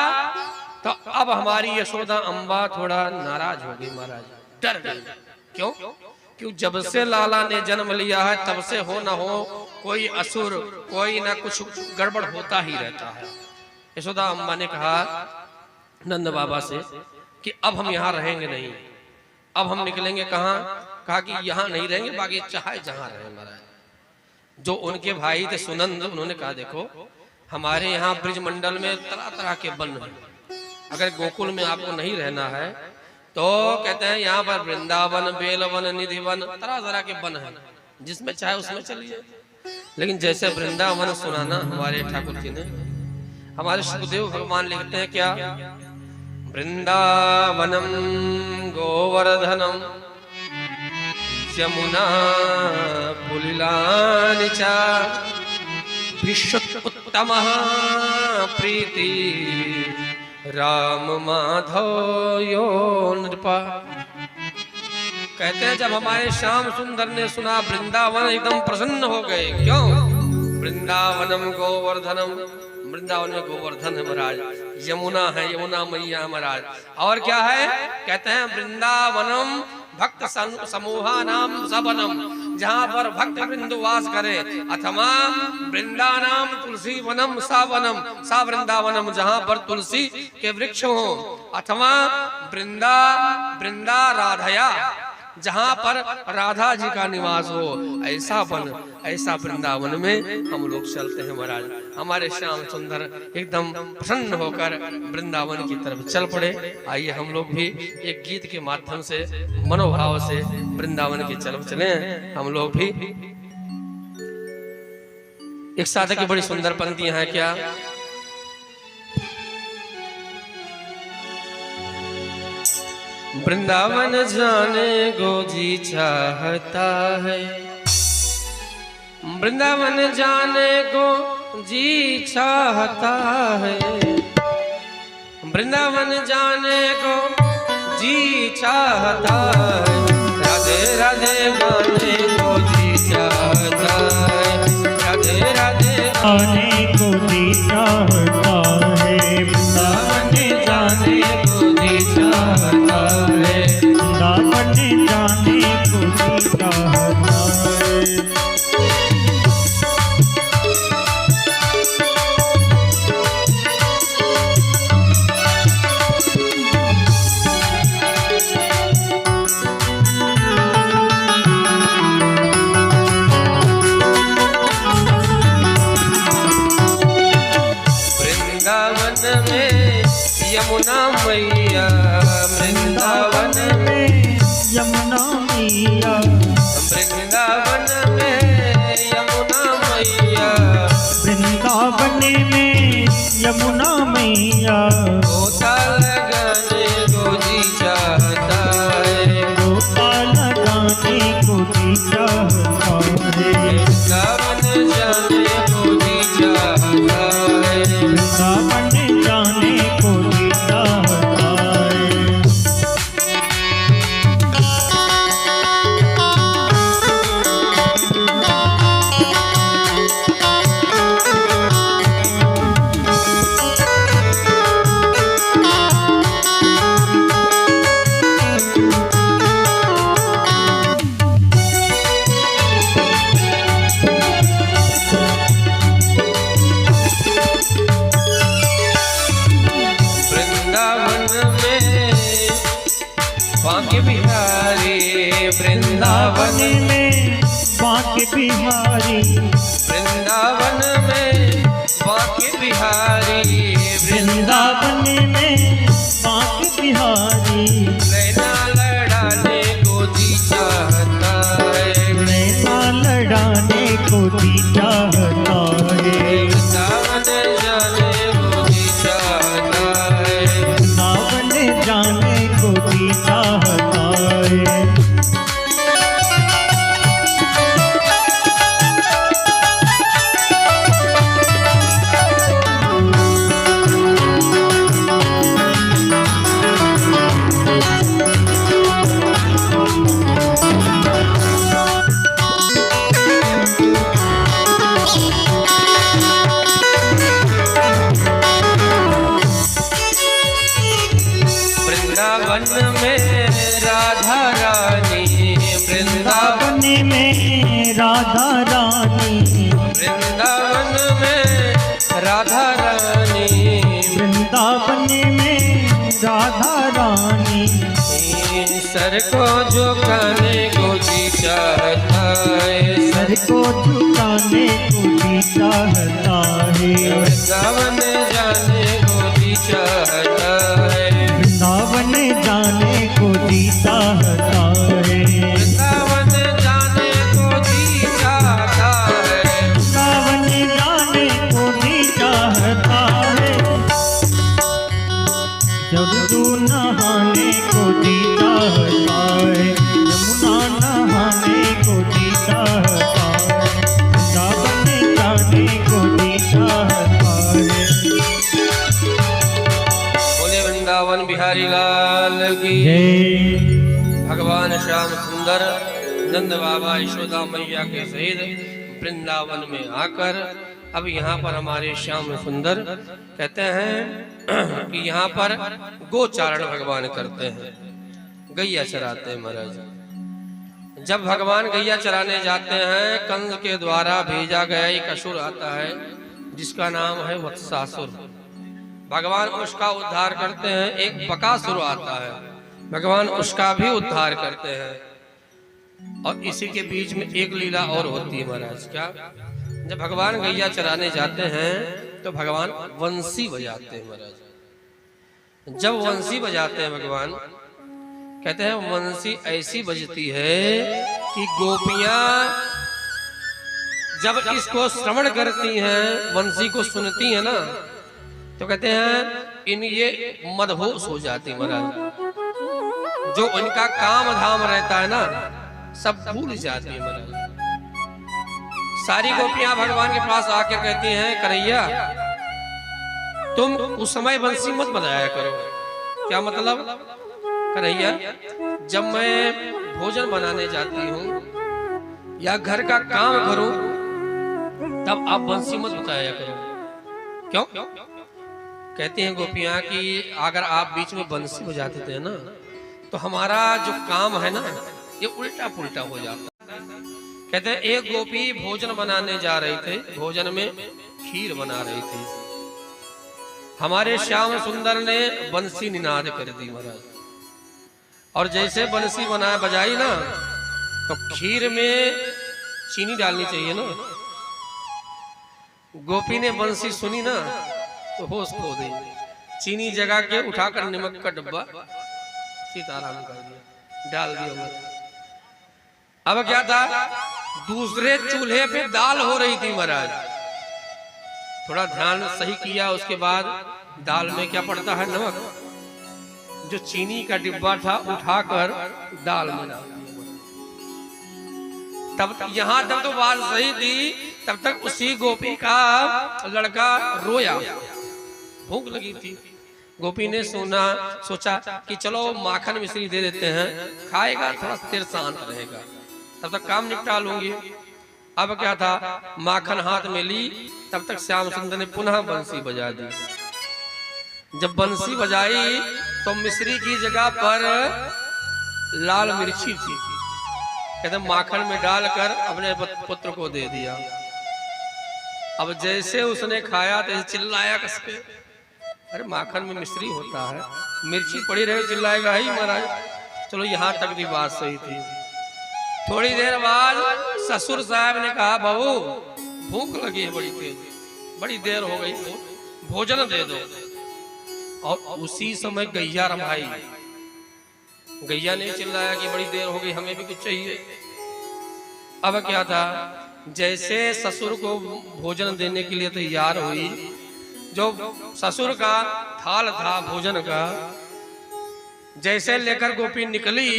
तो अब हमारी यशोदा अम्बा थोड़ा नाराज हो गई महाराज, डर गई। क्यों? क्यों जब से लाला ने जन्म लिया है तब से हो ना हो कोई असुर, कोई ना कुछ गड़बड़ होता ही रहता है। यशोदा अम्बा ने कहा नंद बाबा से कि अब हम यहाँ रहेंगे नहीं, अब हम निकलेंगे कहाँ? कहा कि यहाँ नहीं रहेंगे, बाकी चाहे जहाँ रहे महाराज। जो उनके भाई थे सुनंद, उन्होंने कहा देखो हमारे यहाँ ब्रिज मंडल में तरह तरह के वन हैं, अगर गोकुल में आपको नहीं रहना है तो कहते हैं यहाँ पर वृंदावन, बेलवन, निधिवन, तरह तरह के वन हैं, जिसमें चाहे उसमें चलिए। लेकिन जैसे वृंदावन सुनाना हमारे ठाकुर जी ने, हमारे सुखदेव भगवान लिखते हैं क्या? वृंदावनम गोवर्धनम यमुना पुलिलानि च विश्वोत्तमः प्रीति राम माधव यो नृपा। कहते हैं जब हमारे श्याम सुंदर ने सुना वृंदावन एकदम प्रसन्न हो गए। क्यों? वृंदावनम गोवर्धनम, वृंदावन में गोवर्धन है महाराज, यमुना है, यमुना मैया महाराज, और क्या है? कहते हैं वृंदावनम भक्त समूहा नाम सबनम, जहाँ पर भक्त वृंद वास करे। अथवा वृंदानाम तुलसी वनम सा वृंदावनम, जहाँ पर तुलसी के वृक्ष हो। अथवा वृंदा राधया, जहाँ पर राधा जी का निवास हो, ऐसा वन, ऐसा वृंदावन में हम लोग चलते हैं महाराज। हमारे श्याम सुंदर एकदम प्रसन्न होकर वृंदावन की तरफ चल पड़े। आइए हम लोग भी एक गीत के माध्यम से मनोभाव से वृंदावन की तरफ चले। हम लोग भी एक साधक की बड़ी सुंदर पंक्तियां हैं क्या। वृंदावन जाने को जी चाहता है, वृंदावन जाने को जी चाहता है, वृंदावन जाने को जी चाहता है, राधे राधे गाने को जी चाहता है, राधे राधे गाने को जी चाहता है, वृंदावन जाने को जी चाहता है, वृंदावन जाने को जी चाहता है। यमुना मैया, वृंदावन में यमुना मैया, वृंदावन में यमुना मैया, वृंदावन में यमुना मैया, गोपाल गाने को जी चाहता है, गोपाल गाने को जी चाहता है, वृंदावन जाने को जी चाहता है, वृंदावन जाने को जी चाहता है। बांके बिहारी, वृंदावन में बांके बिहारी, वृंदावन में बांके बिहारी, वृंदावन में बांके बिहारी, नैना लड़ाने को जी चाहता है, नैना लड़ाने को जी चाहता है, वृंदावन जाने को जी चाहता है, वृंदावन जाने को जी चाहता है। वृंदावन में राधा रानी, वृंदावन में राधा रानी, वृंदावन में राधा रानी, वृंदावन में राधा रानी, सर को झुकाने को जी चाहता है, सर को झुकाने को जी चाहता है, वृंदावन जाने को जी चाहता है, वृंदावन जाने को जी चाहता है, वृंदावन जाने को जी चाहता है, वृंदावन जाने को जी चाहता है, जब नहाने को जी चाहता है, यमुना नहाने को जी चाहता है, वृंदावन जाने को जी चाहता है। बोले वृंदावन बिहारी लाल की जय। भगवान श्याम सुंदर नंद बाबा यशोदा मैया के सहित वृंदावन में आकर अब यहाँ पर हमारे श्याम सुंदर कहते हैं कि यहाँ पर गोचारण भगवान करते हैं, गैया चराते हैं महाराज। जब भगवान गैया चराने जाते हैं, कंस के द्वारा भेजा गया एक असुर आता है जिसका नाम है वत्सासुर। भगवान उसका उद्धार करते हैं। एक बकासुर आता है, भगवान उसका भी उद्धार करते हैं। और इसी के बीच में एक लीला और होती है महाराज। क्या? जब भगवान गैया चराने जाते हैं तो भगवान वंशी बजाते हैं महाराज। जब वंशी बजाते हैं भगवान, कहते हैं वंशी ऐसी बजती है कि गोपियां जब इसको श्रवण करती हैं, वंशी को सुनती हैं ना, तो कहते हैं इन ये मदहोश हो जाती महाराज। जो इनका काम धाम रहता है ना, सब भूल जाती है महाराज। सारी गोपियां भगवान के पास आकर कहती हैं, कन्हैया तुम उस समय बंसी मत बजाया करो। क्या मतलब? कन्हैया जब मैं भोजन बनाने जाती हूँ या घर का काम करूं, तब आप बंसी मत बताया करो। क्यों? कहती हैं गोपियां कि अगर आप बीच में बंसी बजाते थे ना, तो हमारा जो काम है ना, ये उल्टा पुल्टा हो जाता। कहते हैं एक गोपी भोजन बनाने जा रही थी, भोजन में खीर बना रही थी। हमारे श्याम सुंदर ने बंसी निनाद कर दी महाराज, और जैसे बंसी बजाई ना, तो खीर में चीनी डालनी चाहिए ना। गोपी ने बंसी सुनी ना, तो होश खो दी। चीनी जगा के उठाकर नमक का डब्बा सीताराम कर दिया, डाल दिया। अब क्या था? दूसरे चूल्हे पे दाल हो रही थी महाराज। थोड़ा ध्यान सही किया, उसके बाद दाल में क्या पड़ता है? नमक। जो चीनी का डिब्बा था उठाकर दाल में डाल दिया। तब यहां तक तो बात सही थी, तब तक उसी गोपी का लड़का रोया, भूख लगी थी। गोपी ने सोचा कि चलो माखन मिश्री दे देते हैं, खाएगा थोड़ा देर शांत रहेगा, तब तक काम निपटा लूंगी। अब क्या था? माखन हाथ में ली, तब तक श्याम सुंदर ने पुनः बंसी बजा दी। जब बंसी बजाई तो मिश्री की जगह पर लाल मिर्ची थी। कहते माखन में डालकर अपने पुत्र को दे दिया। अब जैसे उसने खाया तो चिल्लाया कसके, अरे माखन में मिश्री होता है, मिर्ची पड़ी रहे चिल्लाएगा ही महाराज। चलो यहाँ तक भी बात सही थी। थोड़ी देर बाद ससुर साहब ने कहा, बहू भूख लगी है बड़ी तेज, बड़ी देर हो गई, भोजन दे दो। और उसी समय गैया रमाई। गैया ने चिल्लाया कि बड़ी देर हो गई, हमें भी कुछ चाहिए। अब क्या था? जैसे ससुर को भोजन देने के लिए तैयार हुई, जो ससुर का थाल था भोजन का, जैसे लेकर गोपी निकली,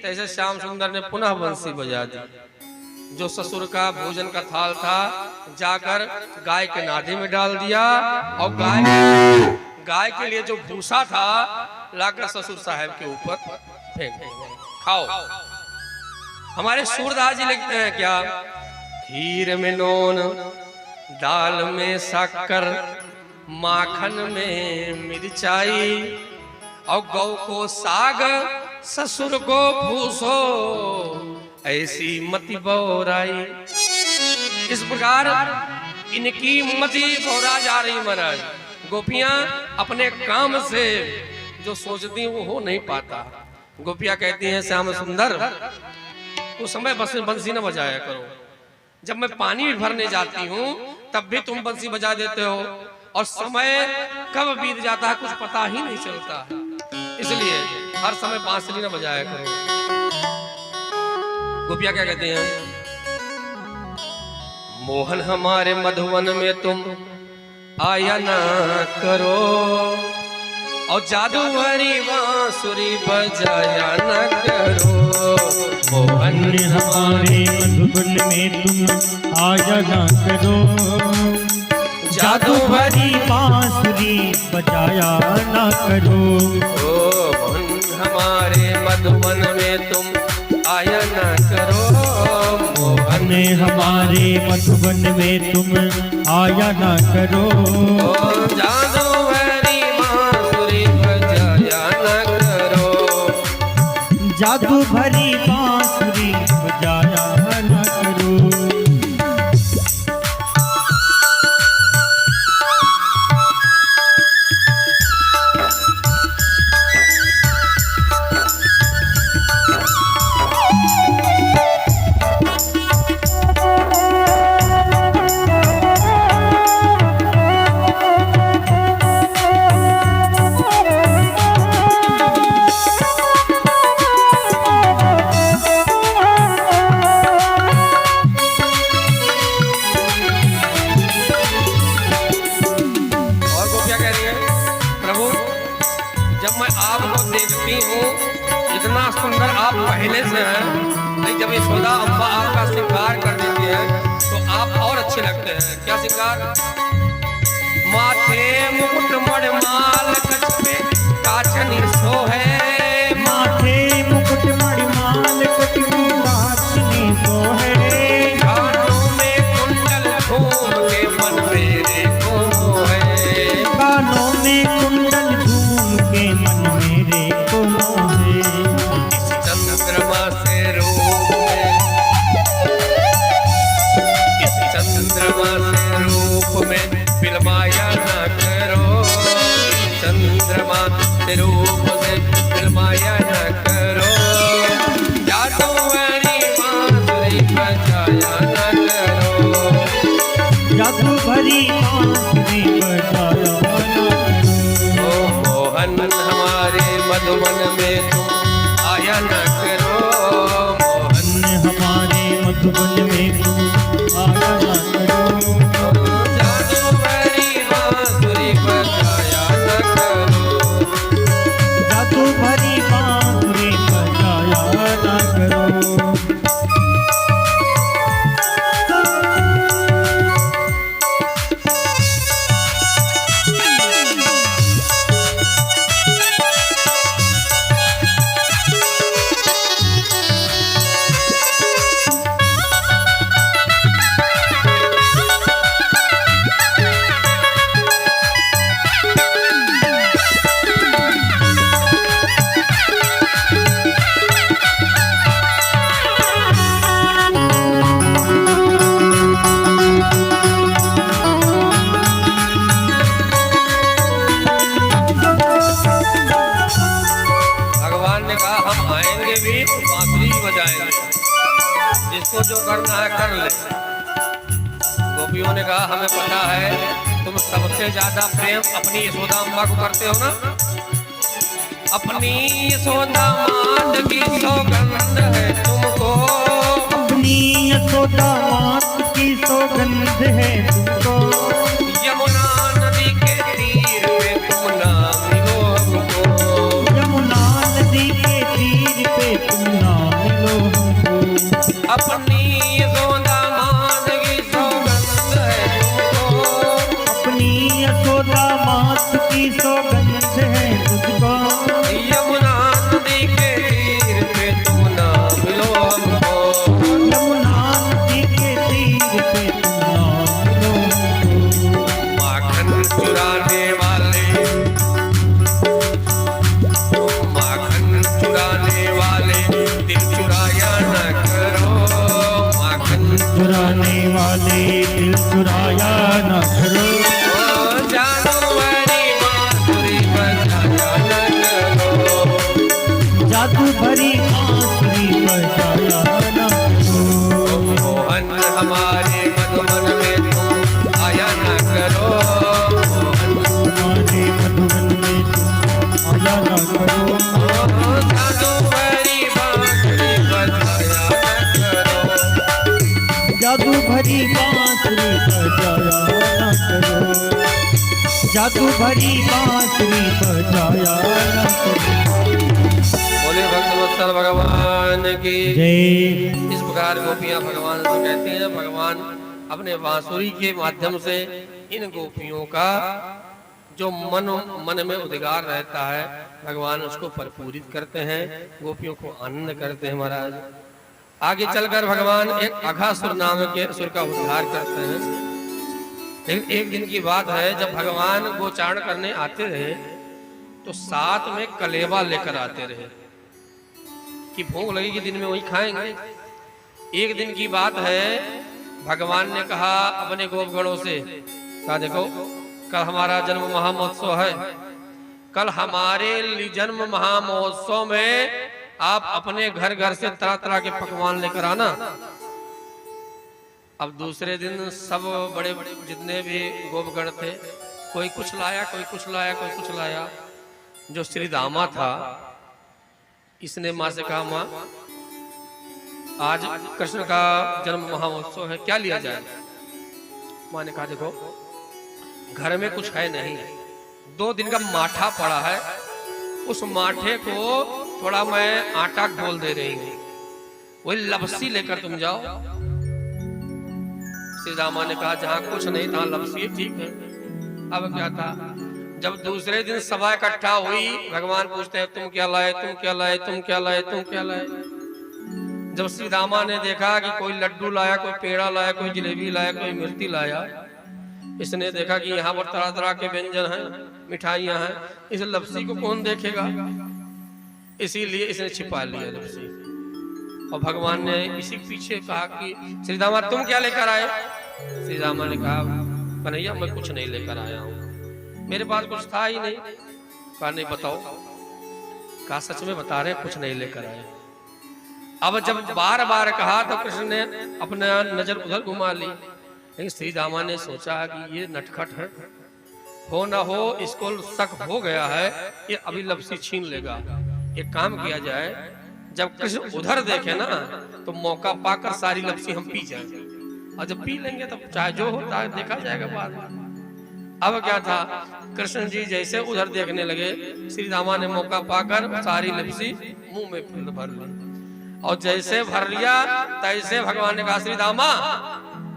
तैसे श्याम सुंदर ने पुनः बंसी बजा दी। जो ससुर का भोजन का थाल था जाकर गाय के नादे में डाल दिया, और गाय के लिए जो भूसा था लाकर ससुर साहब के ऊपर फेंक दिया, खाओ। हमारे सूरदास जी लिखते हैं क्या? खीर में नून, दाल में शक्कर, माखन में मिर्चाई, और गौ को साग, ससुर को भूसो, ऐसी मति बौराई। इस प्रकार इनकी मति बौरा जा रही महाराज। गोपियां अपने काम से जो सोचती वो हो नहीं पाता। गोपियां कहती हैं, श्याम सुंदर उस समय बस बंसी न बजाया करो। जब मैं पानी भी भरने जाती हूँ तब भी तुम बंसी बजा देते हो, और समय कब बीत जाता है कुछ पता ही नहीं चलता। इसलिए हर समय बांसुरी न बजाया करो। गोपियां क्या कहते हैं? मोहन हमारे मधुवन में तुम आया ना करो, और जादू भरी बांसुरी बजाया ना करो। मोहन हमारे मधुबन में तुम आया ना करो, जादू भरी बांसुरी बजाया ना करो। मोहन हमारे मधुबन में तुम आया ना करो। मोहन हमारे मधुबन में तुम आया ना करो, जादू भरी बांसुरी बजाया ना करो। जादू भरी बांसुरी गोपी हूँ, इतना सुंदर आप पहले से हैं, लेकिन जब यशोदा अम्बा आपका श्रृंगार कर देती है तो आप और अच्छे लगते हैं। क्या श्रृंगार? माथे मुकुट मणिमाल कछ पे काचनी सोहे, माथे मुकुट मणिमाल कछ पे काचनी सोहे, कानों में कुंडल घूम के मन मेरे को मोहे, कानों में कुंडल झूम के मन मेरे को मोहे। इस चंद्रमा से रूप में, इस चंद्रमा से रूप में फिल्माया न करो, चंद्रमा से रूप से फिल्माया न करो, जादू वाली बांसुरी बजाया न करो, जादू भरी बांसुरी बजाया न करो। ओ मोहन हमारे मधुबन में तुम आया न करो, मोहन हमारे मधुबन में तुम आया न करो, जादू वाली बांसुरी बजाया न करो, जादू भरी बांसुरी बजाया न करो। भगवान ने कहा हम आएंगे भी तो बांसुरी भी बजाएंगे, जिसको जो करना है कर ले। गोपियों ने कहा हमें पता है तुम सबसे ज्यादा प्रेम अपनी यशोदा अम्बा को करते हो ना, अपनी यशोदा मात की सौगंध है तुमको, अपनी यशोदा मात की सौगंध है तुमको, यमुना नदी के तीर पे तुम ना मिलो हमको, यमुना नदी के तीर पे तुम ना मिलो हमको, अपनी यशोदा मात की सौगंध है तुमको, अपनी यशोदा मात की सौगंध है तुझको, यमुना नदी के तीर पे तुम ना मिलो हमको, यमुना नदी के तीर पे तुम ना मिलो हमको। माखन चुराने वाले, माखन चुराने वाले दिल चुराया न करो, माखन चुराने वाले दिल चुराया न करो, ओ जादू वाली बांसुरी बजाया न करो, जादू भरी बांसुरी बजाया न करो। मोहन हमारे मधुबन में तुम आया न करो, हमारे मधुबन में तुम आया न करो, जादू वाली बांसुरी बजाया न करो, जादू भरी बांसुरी बजाया न करो, जादू भरी बांसुरी बजाया न करो। बोले भक्तवत्सल भगवान की जय। इस प्रकार गोपियां भगवान से कहती हैं, भगवान अपने बांसुरी के माध्यम से इन गोपियों का जो मन में उद्गार रहता है भगवान उसको परिपूरित करते हैं, गोपियों को आनंद करते हैं। महाराज आगे चलकर भगवान एक अघासुर नाम के असुर का उद्धार करते हैं। लेकिन एक दिन की बात है, जब भगवान गोचारण करने आते रहे तो साथ में कलेवा लेकर आते रहे कि भूख लगेगी दिन में वही खाएंगे। एक दिन की बात है, भगवान ने कहा अपने गोपगणों से, कहा देखो कल हमारा जन्म महामहोत्सव है, कल हमारे जन्म महामहोत्सव में आप अपने घर घर से तरह तरह के पकवान लेकर आना। अब दूसरे दिन सब बड़े बड़े जितने भी गोपगण थे, कोई कुछ लाया, कोई कुछ लाया, कोई कुछ लाया। जो श्री दामा था, इसने माँ से कहा, माँ आज कृष्ण का जन्म महामहोत्सव है, क्या लिया जाए? माँ ने कहा देखो घर में कुछ है नहीं, 2 दिन का माठा पड़ा है, उस माठे को थोड़ा मैं आटा घोल दे रही हूं, वही लपसी लेकर तुम जाओ। श्री रामा ने कहा जहां कुछ नहीं था लपसी ठीक है। अब क्या था, जब दूसरे दिन सभा इकट्ठा हुई, भगवान पूछते हैं तुम क्या लाए, तुम क्या लाए, तुम क्या लाए, तुम क्या लाए। जब श्री रामा ने देखा कि कोई लड्डू लाया, कोई पेड़ा लाया, कोई जलेबी लाया, कोई मिर्ची लाया, इसने देखा कि यहाँ पर तरह तरह के व्यंजन हैं, मिठाइयां हैं, इस लपसी को कौन देखेगा, इसीलिए इसने छिपा लिया लपसी। और भगवान ने इसी पीछे कहा कि श्री रामा तुम क्या लेकर आए। श्री रामा ने कहा कन्हैया मैं कुछ नहीं लेकर आया हूँ, मेरे पास कुछ था ही नहीं। कहा नहीं बताओ। कहा सच में बता रहे कुछ नहीं लेकर आए। अब जब बार बार कहा तो कृष्ण ने अपना नजर उधर घुमा ली, लेकिन श्री रामा ने सोचा कि ये नटखट है, हो ना हो इसको शक हो गया है, ये अभी लपसी छीन लेगा। एक काम किया जाए, जब कृष्ण उधर देखे ना तो मौका पाकर सारी लपसी हम पी जाए, और जब पी लेंगे तब चाहे जो होता है देखा जाएगा बाद में। अब क्या था, कृष्ण जी जैसे उधर देखने लगे, श्री रामा ने मौका पाकर सारी लपसी मुंह में फिर भर ली, और जैसे भर लिया तैसे भगवान ने कहा श्री रामा,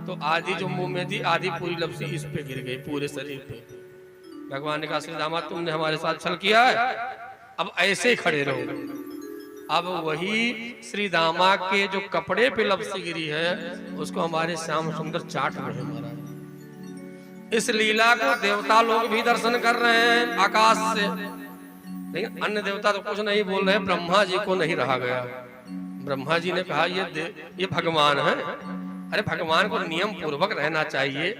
तो आधी जो मुंह में थी आधी पूरी लपसी इस पे गिर गई, पूरे शरीर पे। भगवान ने कहा श्री रामा तुमने हमारे साथ छल किया है, अब ऐसे ही खड़े रहो। अब वही श्री रामा के जो कपड़े पे लपसी गिरी है उसको हमारे श्याम सुंदर चाट रहे हैं महाराज। इस लीला को देवता लोग भी दर्शन कर रहे हैं आकाश से, लेकिन अन्य देवता तो कुछ नहीं बोल रहे। ब्रह्मा जी को नहीं रहा गया। ब्रह्मा जी ने कहा ये भगवान है, अरे भगवान को नियम पूर्वक रहना चाहिए,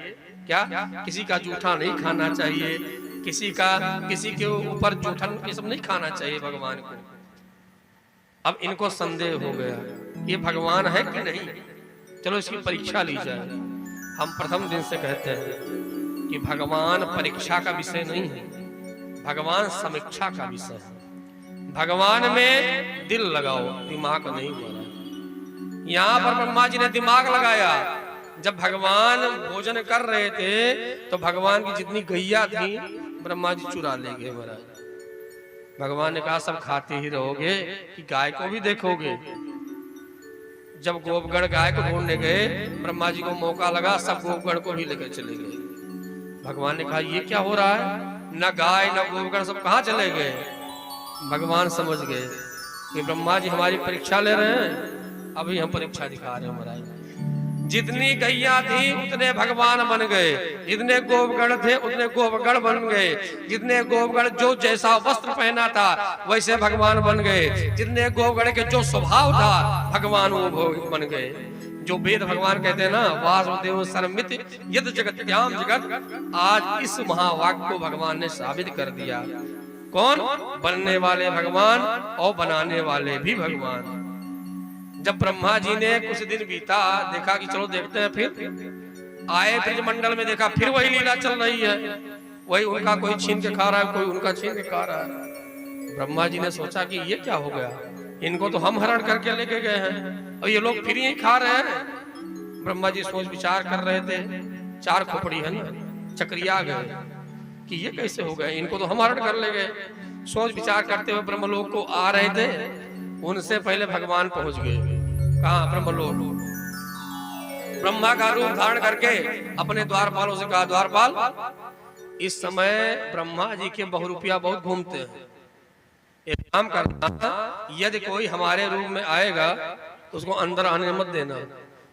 क्या किसी का जूठा नहीं खाना चाहिए, किसी के ऊपर जूठा ये सब नहीं खाना चाहिए भगवान को। अब इनको संदेह हो गया ये भगवान है कि नहीं, चलो इसकी परीक्षा ली जाए। हम प्रथम दिन से कहते हैं कि भगवान परीक्षा का विषय नहीं है, भगवान समीक्षा का विषय है। भगवान में दिल लगाओ, दिमाग नहीं लगाओ। यहाँ पर ब्रह्मा जी ने दिमाग लगाया। जब भगवान भोजन कर रहे थे तो भगवान की जितनी गैया थी ब्रह्मा जी चुरा ले गए महाराज। भगवान ने कहा सब खाते ही रहोगे कि गाय को भी देखोगे। जब गोपगण गाय को ढूंढने गए, ब्रह्मा जी को मौका लगा, सब गोपगण को भी लेकर चले गए। भगवान ने कहा ये क्या हो रहा है, न गाय न गोपगण सब कहाँ चले गए। भगवान समझ गए कि ब्रह्मा जी हमारी परीक्षा ले रहे हैं, अभी हम परीक्षा दिखा रहे हैं महाराज। जितनी गैया थी उतने भगवान बन गए, जितने गोपगण थे उतने गोपगण बन गए, जितने गोपगण जो जैसा वस्त्र पहना था वैसे भगवान बन गए, जितने गोपगण के जो स्वभाव था भगवान वो बन गए। जो वेद भगवान कहते हैं ना, वासुदेव सर्वमित यद जगत्याम जगत, आज इस महावाक्य को भगवान ने साबित कर दिया। कौन? बनने वाले भगवान और बनाने वाले भी भगवान। जब ब्रह्मा जी ने कुछ दिन बीता, देखा कि चलो देखते हैं, फिर आए ब्रजमंडल में, देखा फिर वही लीला चल रही है, वही उनका कोई छीन के खा रहा है, कोई उनका छीन के खा रहा है। ब्रह्मा जी ने सोचा कि ये क्या हो गया, इनको तो हम हरण करके लेके गए हैं और ये लोग फिर यही खा रहे हैं। ब्रह्मा जी सोच विचार कर रहे थे, चार खोपड़ी है ना, चक्रिया गए कि ये कैसे हो गए, इनको तो हम हरण कर ले गए। सोच विचार करते हुए ब्रह्मलोक को आ रहे थे, उनसे पहले भगवान पहुंच गए। कहाँ? ब्रह्मलोक। ब्रह्मा का रूप धारण करके अपने द्वारपालों से कहा, द्वारपाल इस समय ब्रह्मा जी के बहुरूपिया बहुत घूमते हैं, एक काम करना, यदि कोई हमारे रूप में आएगा तो उसको अंदर आने मत देना।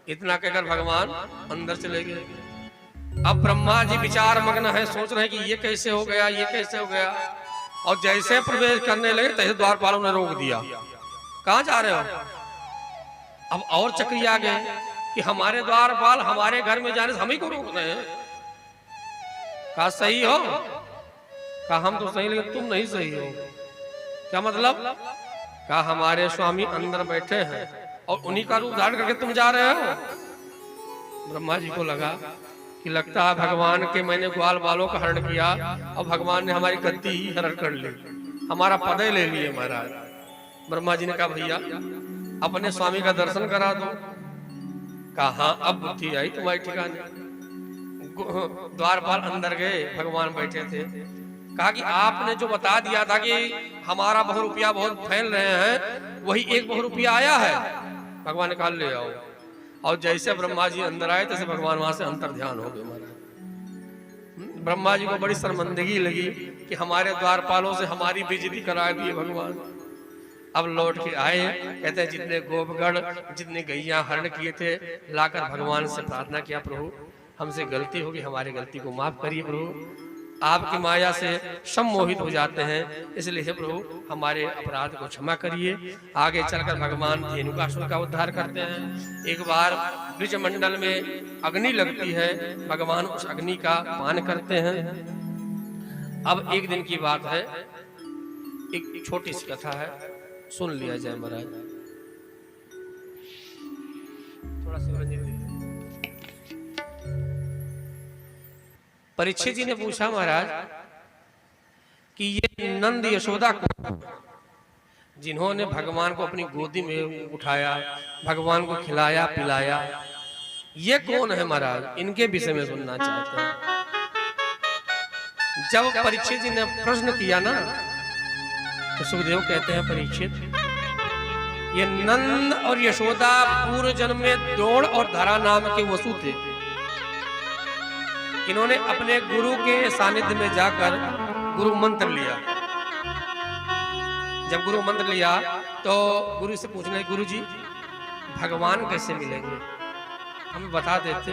इतना कहकर भगवान अंदर चले गए। अब ब्रह्मा जी विचार मग्न है, सोच रहे हैं कि ये कैसे हो गया, ये कैसे हो गया। और जैसे प्रवेश करने लगे तैसे द्वारपालों ने रोक दिया। कहाँ जा रहे हो? अब और चक्री आ गए कि हमारे द्वारपाल हमारे घर में जाने से हम ही को रोक रहे हैं। कहा सही हो? कहा हम तो सही, लेकिन तुम नहीं सही हो। क्या मतलब? कहा हमारे स्वामी अंदर बैठे हैं और उन्हीं का रूप धारण करके तुम जा रहे हो। ब्रह्मा जी को लगा कि लगता है भगवान के मैंने ग्वाल बालों का हरण किया और भगवान ने हमारी गद्दी ही हरण कर ली, हमारा पद ले लिए महाराज। ब्रह्मा जी ने कहा भैया अपने स्वामी का दर्शन करा दो। कहा हाँ अब बुद्धि आई तुम्हारी ठिकाने। द्वारपाल अंदर गए, भगवान बैठे थे। कहा कि आपने जो बता दिया था कि हमारा बहुरूपिया बहुत फैल रहे हैं, वही एक बहुरूपिया आया है। भगवान ने कहा ले आओ। और जैसे ब्रह्मा जी अंदर आए तैसे भगवान वहां से अंतर ध्यान हो गए महाराज। ब्रह्मा जी को बड़ी शर्मिंदगी लगी कि हमारे द्वारपालों से हमारी बेइज्जती करा दी भगवान। अब लौट के आए, कहते हैं जितने गोपगढ़ जितने गैया हरण किए थे लाकर भगवान से प्रार्थना किया, प्रभु हमसे गलती होगी, हमारी गलती को माफ करिए प्रभु। आपकी माया से सम्मोहित हो जाते हैं, इसलिए हे प्रभु हमारे अपराध को क्षमा करिए। आगे चलकर भगवान धेनुकासुर का उद्धार करते हैं। एक बार ब्रज मंडल में अग्नि लगती है, भगवान उस अग्नि का पान करते हैं। अब एक दिन की बात है, एक छोटी सी कथा है, सुन लिया जाए महाराज। थोड़ा सा परीक्षित जी ने पूछा महाराज कि ये नंद यशोदा कौन, जिन्होंने भगवान को अपनी गोदी में उठाया, भगवान को खिलाया पिलाया, ये कौन है महाराज? इनके विषय में सुनना चाहते हैं। जब परीक्षित जी ने प्रश्न किया ना, तो सुखदेव कहते हैं परीक्षित, ये नंद और यशोदा पूर्व जन्म में द्रोण और धरा नाम के वसु थे। इन्होंने अपने गुरु के सानिध्य में जाकर गुरु मंत्र लिया। जब गुरु मंत्र लिया तो गुरु से पूछने, गुरु जी भगवान कैसे मिलेंगे, हमें बता देते।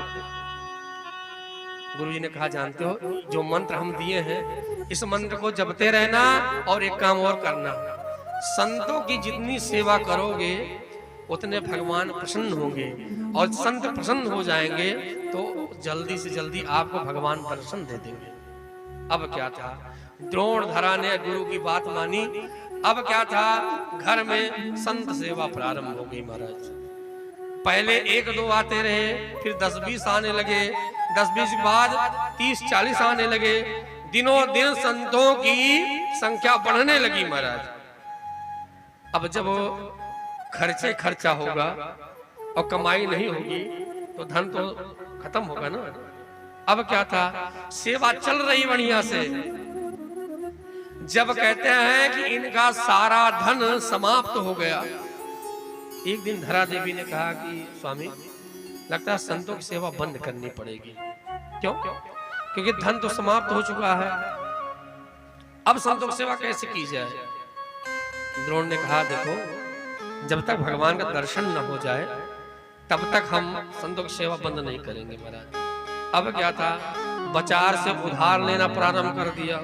गुरु जी ने कहा जानते हो, जो मंत्र हम दिए हैं इस मंत्र को जपते रहना, और एक काम और करना, संतों की जितनी सेवा करोगे उतने भगवान प्रसन्न होंगे, और संत प्रसन्न हो जाएंगे तो जल्दी से जल्दी आपको भगवान दर्शन दे देंगे। अब क्या था, द्रोण धरा ने गुरु की बात मानी। अब क्या था, घर में संत सेवा प्रारंभ हो गई महाराज। पहले 1-2 आते रहे, फिर 10-20 आने लगे, 10-20 के बाद 30-40 आने लगे। दिनों दिन संतों की संख्या बढ़ने लगी महाराज। अब जब खर्चे खर्चा होगा और कमाई नहीं होगी तो धन तो खत्म होगा ना। अब क्या था, सेवा चल रही बढ़िया से। जब कहते हैं कि इनका सारा धन समाप्त हो गया, एक दिन धरा देवी ने कहा कि स्वामी लगता है संतों की सेवा बंद करनी पड़ेगी। क्यों? क्योंकि धन तो समाप्त हो चुका है, अब संतों की सेवा कैसे की जाए? द्रोण ने कहा देखो, जब तक भगवान का दर्शन न हो जाए तब तक हम संतों की सेवा बंद नहीं करेंगे महाराज। अब क्या था, बाजार से उधार लेना प्रारंभ कर दिया।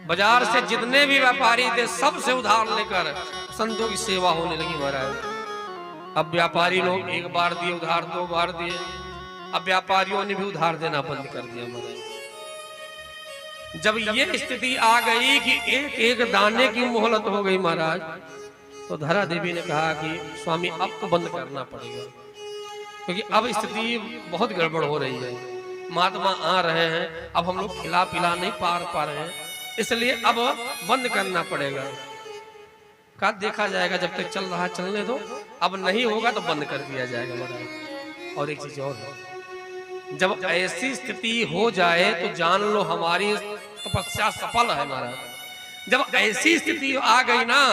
बाजार से जितने भी व्यापारी थे सब से उधार लेकर संतों की सेवा होने लगी महाराज। अब व्यापारी लोग एक बार दिए उधार, 2 बार दिए, अब व्यापारियों ने भी उधार देना बंद कर दिया महाराज। जब ये स्थिति आ गई कि एक दाने की मोहलत हो गई महाराज, तो धरा देवी ने कहा कि स्वामी अब तो बंद करना पड़ेगा, क्योंकि अब स्थिति बहुत गड़बड़ हो रही है। महात्मा आ रहे हैं, अब हम लोग खिला पिला नहीं पा रहे हैं, इसलिए अब बंद करना पड़ेगा। का देखा जाएगा, जब तक चल रहा चलने दो, अब नहीं होगा तो बंद कर दिया जाएगा महाराज। और एक चीज और है, जब ऐसी स्थिति हो जाए तो जान लो हमारी तपस्या सफल है महाराज। जब ऐसी स्थिति आ गई ना,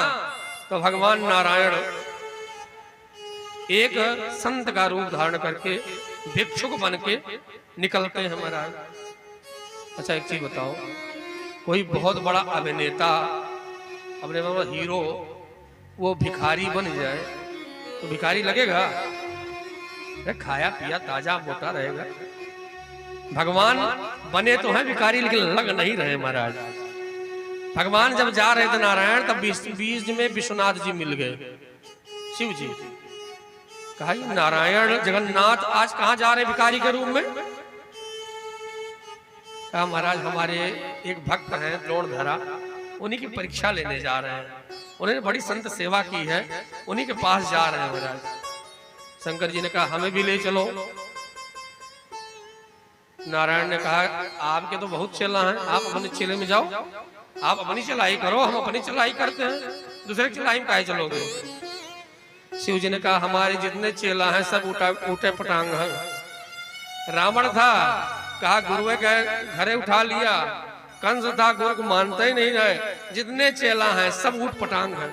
तो भगवान नारायण एक संत का रूप धारण करके भिक्षुक बन के निकलते हैं महाराज। अच्छा एक चीज बताओ, कोई बहुत बड़ा अभिनेता, अपने हीरो, वो भिखारी बन जाए तो भिखारी लगेगा? खाया पिया ताजा मोटा रहेगा। भगवान बने तो हैं भिखारी, लेकिन लग नहीं रहे महाराज। भगवान जब जा रहे थे नारायण, तब बीच में विश्वनाथ जी मिल गए, शिव जी। कहा नारायण जगन्नाथ आज कहां जा रहे भिखारी के रूप में? कहा महाराज हमारे एक भक्त हैं द्रोणधरा, उन्हीं की परीक्षा लेने जा रहे हैं, उन्होंने बड़ी संत सेवा की है, उन्हीं के पास जा रहे हैं महाराज। शंकर जी ने कहा हमें भी ले चलो। नारायण ने कहा आपके तो बहुत चेला हैं, आप अपने चेले में जाओ, आप अपनी चलाई करो, हम अपनी चलाई करते हैं, दूसरे की चलाई में काहे चलोगे? शिव जी ने कहा हमारे जितने चेला हैं सब ऊटे पटांग हैं। रावण था, कहा गुरुए के घरे उठा लिया, कंस था गुरु को मानता ही नहीं रहे, जितने चेला हैं सब ऊट पटांग हैं।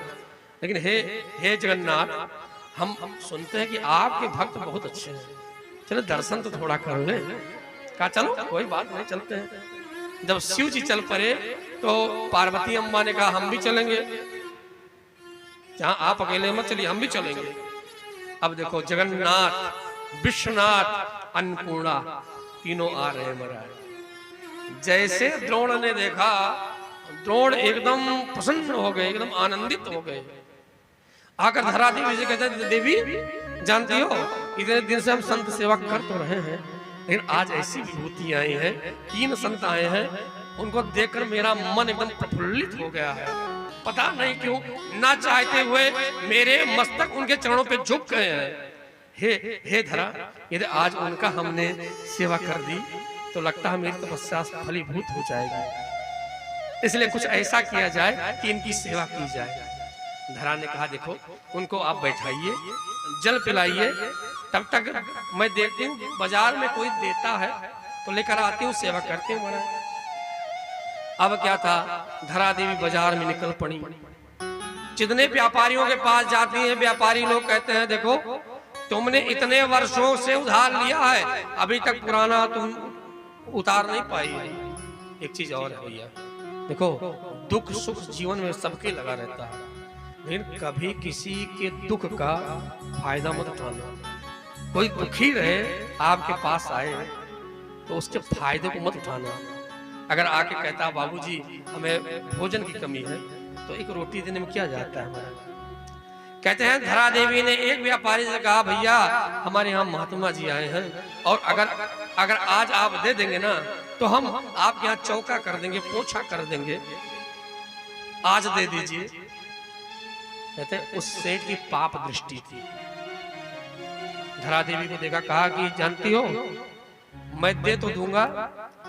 लेकिन हे जगन्नाथ, हम सुनते हैं कि आपके भक्त बहुत अच्छे हैं, चलो दर्शन तो थोड़ा कर ले। कहा चलो कोई बात नहीं, चलते हैं। जब शिव जी चल पड़े तो पार्वती अम्मा ने कहा हम भी चलेंगे, जहां आप अकेले मत चलिए, हम भी चलेंगे। अब देखो जगन्नाथ, विश्वनाथ, अन्नपूर्णा तीनों आ रहे हैं महाराज। जैसे द्रोण ने देखा, द्रोण एकदम प्रसन्न हो गए, एकदम आनंदित हो गए। आकर धरा देवी से कहते हैं, देवी जानती हो इतने दिन से हम संत सेवा कर तो रहे हैं, लेकिन आज ऐसी विभूति आई है, 3 संत आए हैं, उनको देखकर मेरा मन एकदम प्रफुल्लित हो गया है। पता नहीं क्यों ना चाहते हुए मेरे मस्तक उनके चरणों पे झुक गए हैं। हे धरा, यदि आज उनका हमने सेवा कर दी तो लगता है मेरी तपस्या फलीभूत हो जाएगी, इसलिए कुछ ऐसा किया जाए कि इनकी सेवा की जाए। धरा ने कहा देखो उनको आप बैठाइए, जल पिलाइए, तब तक मैं देखती हूँ बाजार में कोई देता है तो लेकर आती हूँ, सेवा करती हूँ। अब क्या था, धरा देवी बाजार में निकल पड़ी। जितने व्यापारियों के पास जाती हैं, व्यापारी लोग कहते हैं देखो तुमने इतने वर्षों से उधार लिया है, अभी तक पुराना तुम उतार नहीं पाई। एक चीज और है भैया, देखो दुख सुख जीवन में सबके लगा रहता है, लेकिन कभी किसी के दुख का फायदा मत उठाना। कोई दुखी रहे आपके पास आए तो उसके फायदे को मत उठाना। अगर आके कहता बाबूजी हमें भोजन की कमी है, तो एक रोटी देने में क्या जाता है हमारा। कहते हैं धरा देवी ने एक व्यापारी से कहा भैया हमारे यहाँ महात्मा जी आए हैं, और अगर आज आप दे देंगे ना तो हम आपके यहाँ चौका कर देंगे, पोछा कर देंगे, आज दे दीजिए। कहते हैं उस सेठ की पाप दृष्टि थी। धरा देवी को देखा, कहा कि जानती हो मैं दे तो दूंगा,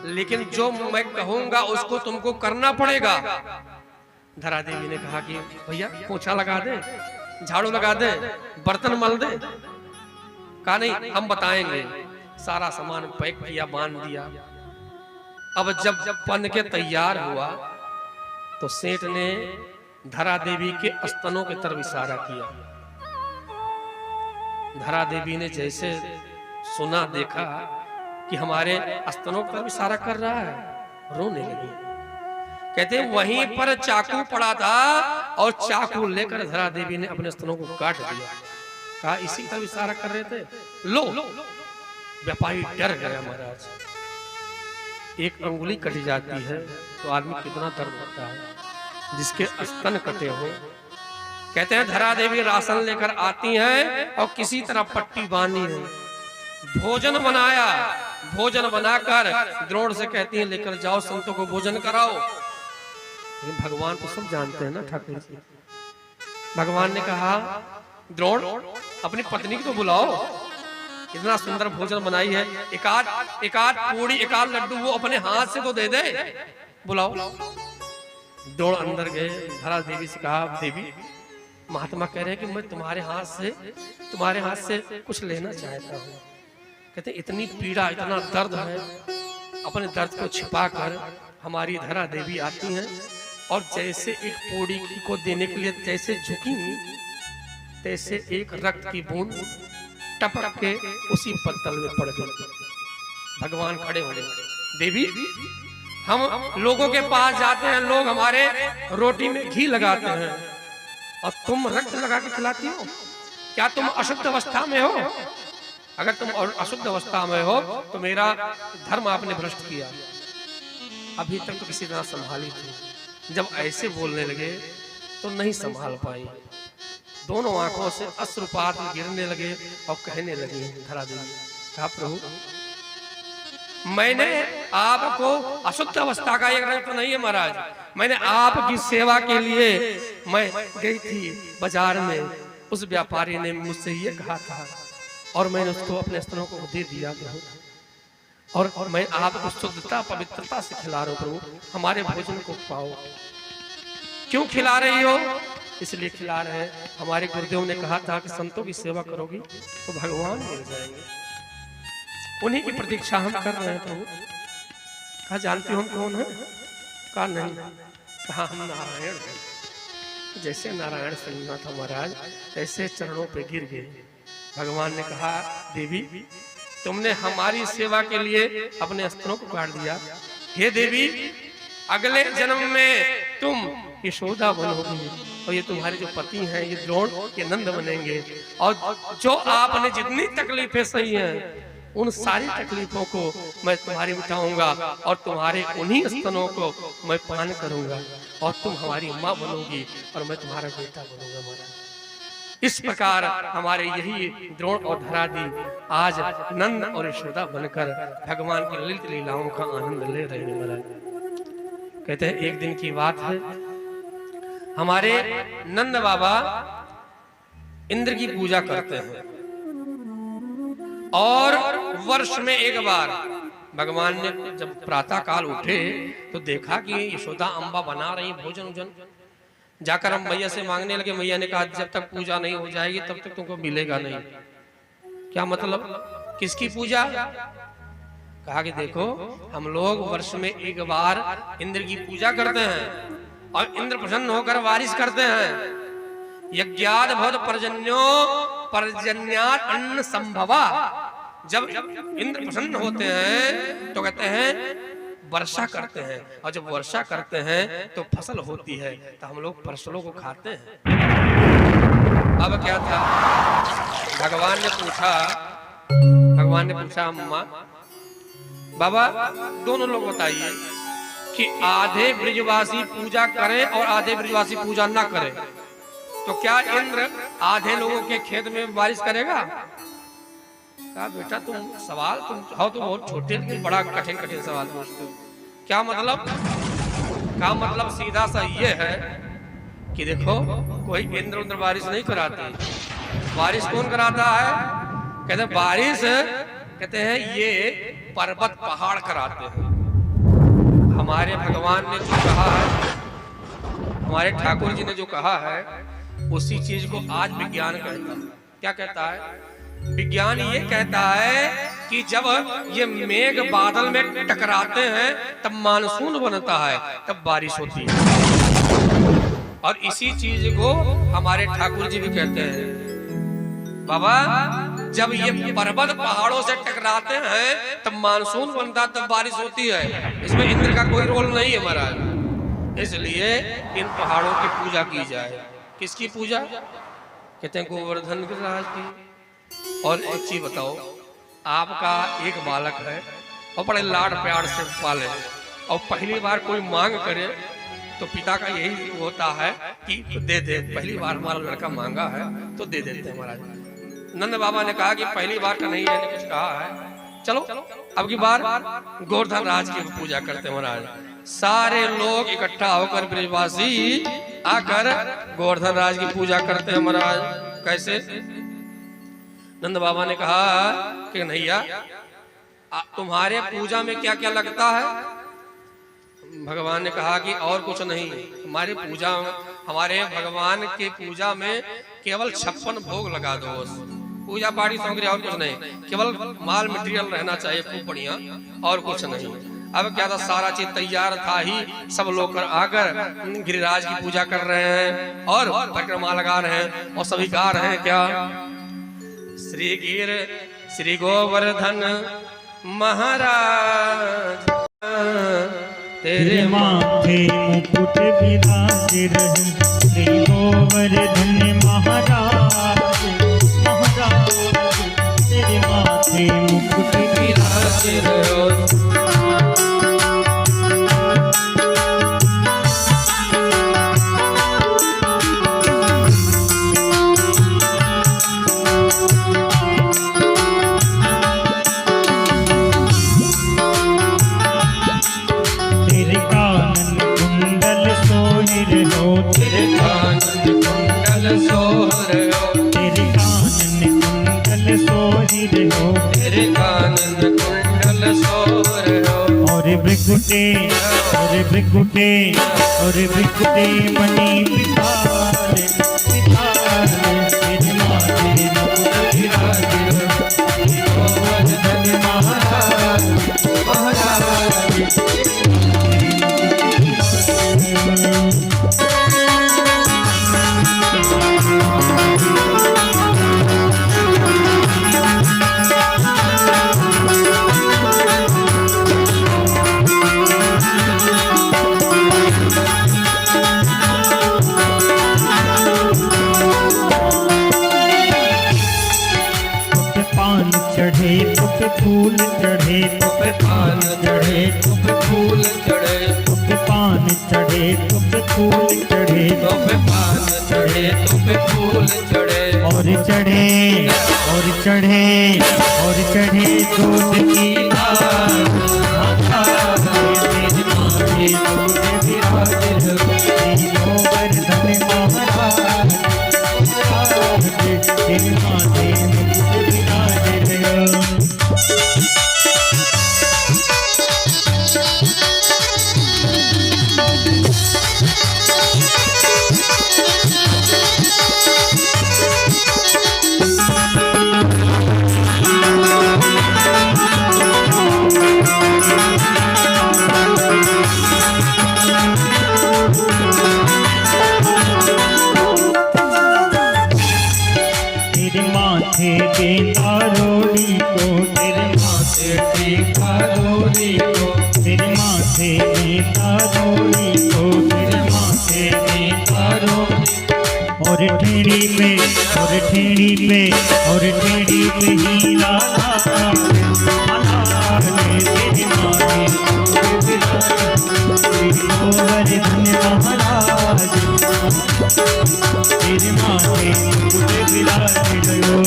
लेकिन जो मैं कहूंगा उसको तुमको करना पड़ेगा। धरा देवी ने कहा कि भैया पोछा लगा दे, झाड़ू लगा दे, बर्तन मल दे। कहा नहीं हम बताएंगे। सारा सामान पैक किया, बांध दिया। अब जब बन के तैयार हुआ तो सेठ ने धरा देवी के स्तनों की तरफ इशारा किया। धरा देवी ने जैसे सुना, देखा कि हमारे स्तनों की तरफ इशारा कर रहा है, रोने लगी। कहते वहीं पर चाकू पड़ा था और चाकू लेकर धरा देवी ने अपने स्तनों को काट दिया। कहा इसी तरफ इशारा कर रहे थे, लो। व्यापारी डर गया महाराज। एक अंगुली कट जाती है तो आदमी कितना दर्द होता है, जिसके स्तन कटे हो। कहते हैं धरा देवी राशन लेकर आती हैं और किसी तरह पट्टी बांधी है, भोजन बनाया, भोजन बनाकर द्रोण से कहती हैं लेकर जाओ संतों को भोजन कराओ। लेकिन भगवान तो सब जानते हैं ना ठाकुर जी। भगवान ने कहा द्रोण अपनी पत्नी को तो बुलाओ, इतना सुंदर भोजन बनाई है, एकाध पूड़ी एकाध लड्डू वो अपने हाथ से तो दे दे, बुलाओ। द्रोण अंदर गए, धरा देवी से कहा देवी महात्मा कह रहे हैं कि मैं तुम्हारे हाथ से कुछ लेना चाहता हूँ। कहते इतनी पीड़ा इतना दर्द है, अपने दर्द को छिपाकर हमारी धरा देवी आती हैं और जैसे एक पूड़ी को देने के लिए जैसे झुकी, तैसे एक रक्त की बूंद टपक के उसी पत्तल में पड़ गई। भगवान खड़े हो गए, देवी हम लोगों के पास जाते हैं, लोग हमारे रोटी में घी लगाते हैं और तुम रक्त लगा के खिलाती हो, क्या तुम अशुद्ध अवस्था में हो? अगर तुम अशुद्ध अवस्था में हो तो मेरा धर्म आपने भ्रष्ट किया। अभी तक तो किसी तरह संभाली थी, जब ऐसे बोलने लगे तो नहीं संभाल पाई। दोनों आंखों से अश्रुपात गिरने लगे और कहने लगी धरा देवी, कहा प्रभु मैंने आपको अशुद्ध अवस्था का एक रंग तो नहीं है महाराज, मैंने आपकी सेवा के लिए मैं गई थी बाजार में, उस व्यापारी ने मुझसे ये कहा था और मैंने उसको अपने स्तनों को दे दिया प्रभु, और मैं आपको शुद्धता पवित्रता से खिला रहा हूँ प्रभु, हमारे भोजन को पाओ। क्यों खिला रही हो? इसलिए खिला रहे हैं, हमारे गुरुदेव ने कहा था कि संतों की सेवा करोगी तो भगवान मिल जाएंगे, उन्हीं की प्रतीक्षा हम कर रहे हैं प्रभु। कहा जानती हो हम कौन है? कहा नहीं, कहा हम नारायण हैं। जैसे नारायण सुनना था महाराज, ऐसे चरणों पे गिर गए। भगवान ने कहा देवी, तुमने हमारी सेवा के लिए अपने स्तनों को काट दिया। हे देवी, अगले जन्म में तुम यशोदा बनोगी और ये तुम्हारे जो पति हैं ये द्रोण, ये नंद बनेंगे। और जो आपने जितनी तकलीफें सही हैं उन सारी तकलीफों को मैं तुम्हारी मिटाऊंगा और तुम्हारे उन्हीं स्तनों को मैं पान करूंगा और तुम हमारी माँ बनोगी और मैं तुम्हारा बेटा बनूंगा महाराज। इस प्रकार हमारे यही द्रोण और धरादी आज नंद और यशोदा बनकर भगवान की ललित लीलाओं का आनंद ले रहे हैं महाराज। कहते हैं एक दिन की बात है, हमारे नंद बाबा इंद्र की पूजा करते हैं और वर्ष में एक बार भगवान ने जब प्रातः काल उठे तो देखा कि यशोदा अम्बा बना रही भोजन उजन। जाकर हम मैया से मांगने लगे। मैया ने कहा जब तक पूजा नहीं हो जाएगी तब तक तुमको मिलेगा नहीं। क्या मतलब, किसकी पूजा? कहा कि देखो हम लोग वर्ष में एक बार इंद्र की पूजा करते हैं और इंद्र प्रसन्न होकर बारिश करते हैं। यज्ञाद भवत पर्जन्यो पर्जन्यात अन्न संभवा। जब इंद्र प्रसन्न होते हैं तो कहते हैं वर्षा करते हैं, और जब वर्षा करते हैं तो फसल होती है, तो हम लोग फसलों को खाते हैं। अब क्या था, भगवान ने पूछा अम्मा बाबा दोनों लोग बताइए कि आधे ब्रिजवासी पूजा करें और आधे ब्रिजवासी पूजा ना करें, तो क्या इंद्र आधे लोगों के खेत में बारिश करेगा? कहा बेटा तुम सवाल तुम हो तो बहुत छोटे लेकिन बड़ा कठिन कठिन सवाल पूछते हो। क्या मतलब? का मतलब सीधा सा ये है कि देखो कोई इंद्र उन्द्र बारिश नहीं कराते। बारिश कौन कराता है? कहते बारिश कहते हैं ये पर्वत पहाड़ कराते हैं। हमारे भगवान ने जो कहा है, हमारे ठाकुर जी ने जो कहा है, उसी चीज को आज विज्ञान कहता है। क्या कहता है? विज्ञान ये कहता है कि जब ये मेघ बादल में टकराते हैं तब मानसून बनता है, तब बारिश होती है। और इसी चीज को हमारे ठाकुर जी भी कहते हैं, बाबा जब ये पर्वत पहाड़ों से टकराते हैं तब मानसून बनता है, तब बारिश होती है। इसमें इंद्र का कोई रोल नहीं है महाराज। इसलिए इन पहाड़ों की पूजा की जाए। किसकी पूजा? कहते हैं गोवर्धन राज की। और एक चीज बताओ, आपका एक बालक है और बड़े लाड प्यार से पाले, और पहली बार कोई मांग करे तो पिता का यही होता है कि दे दे। पहली बार हमारा लड़का मांगा है तो दे देते हैं महाराज। नंद बाबा ने कहा कि पहली बार का नहीं है, ने कुछ कहा है, चलो अब की बार गोवर्धन राज की पूजा करते हैं महाराज। सारे लोग इकट्ठा होकर ब्रजवासी आकर गोवर्धन राज की पूजा करते हैं महाराज। कैसे? नंद बाबा ने कहा कि नैया तुम्हारे पूजा में क्या क्या लगता है? भगवान ने कहा कि और कुछ नहीं, हमारे पूजा हमारे भगवान के पूजा में केवल 56 भोग लगा दो। पूजा पाठी सामग्री और कुछ नहीं, केवल माल मटेरियल रहना चाहिए खूब बढ़िया, और कुछ नहीं। अब क्या था, सारा चीज तैयार था ही, सब लोग आकर गिरिराज की पूजा कर रहे हैं और परिक्रमा लगा रहे हैं और सभी गा रहे हैं क्या? श्री गिर श्री गोवर्धन महाराज तेरे माथे मुकुट विराज रहे, श्री गोवर्धन महाराज महाराज तेरे माथे मुकुट विराज रहे। भृगुटे और भृगुटे मणि पितार पितार तेरे माथे मुकुट विराज रहे, गोवर्धन महाराज महाराज। पान चढ़े तो पे फूल चढ़े तो पे पान चढ़े तो पे फूल चढ़े तो पे पान चढ़े तो पे फूल चढ़े तो पे पान चढ़े तो पे फूल चढ़े और चढ़े और चढ़े और चढ़े दूध की धार तेज माथे दूध विराज तीनों वर्धन महाराज तेज माथे दूध विराज टेका रोड़ी को तेरे माथे टेका रोड़ी को तेरे माथे टेका रोड़ी को तेरे माथे टेका रोड़ी और ठेड़ी पे और ठेड़ी पे और ठेड़ी पे हीरा तेरे माथे वर्धन महाराज तेरे माथे विराज गयो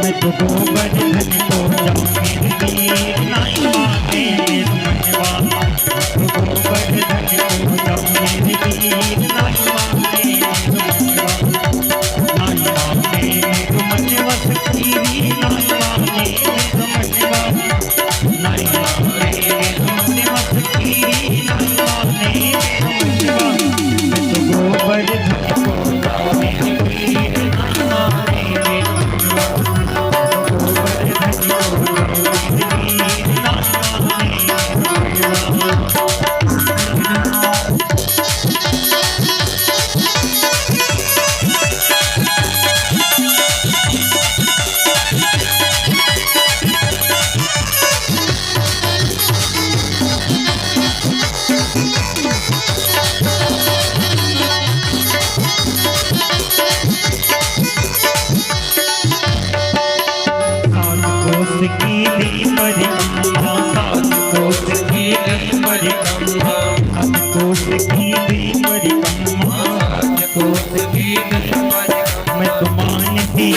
मैं तो गोवर्धन को जाऊं वीर नाई माने मनवा तो गोवर्धन को जाऊं वीर नाई माने मनवा नाई माने मनवा सखी नाई माने मनवा नाई माने मनवा सखी नाई माने मनवा मैं तो गोवर्धन को जाऊं वीर नाई माने मैं तो मानती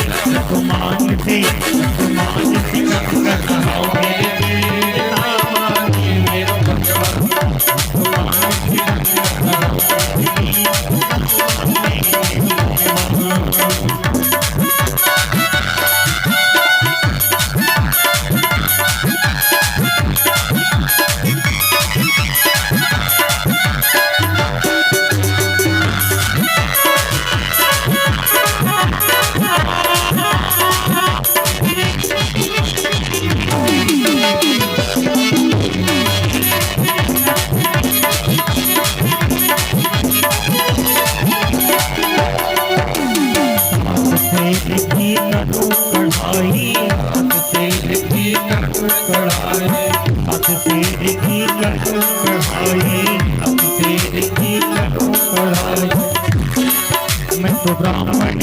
मैं तो ब्राह्मण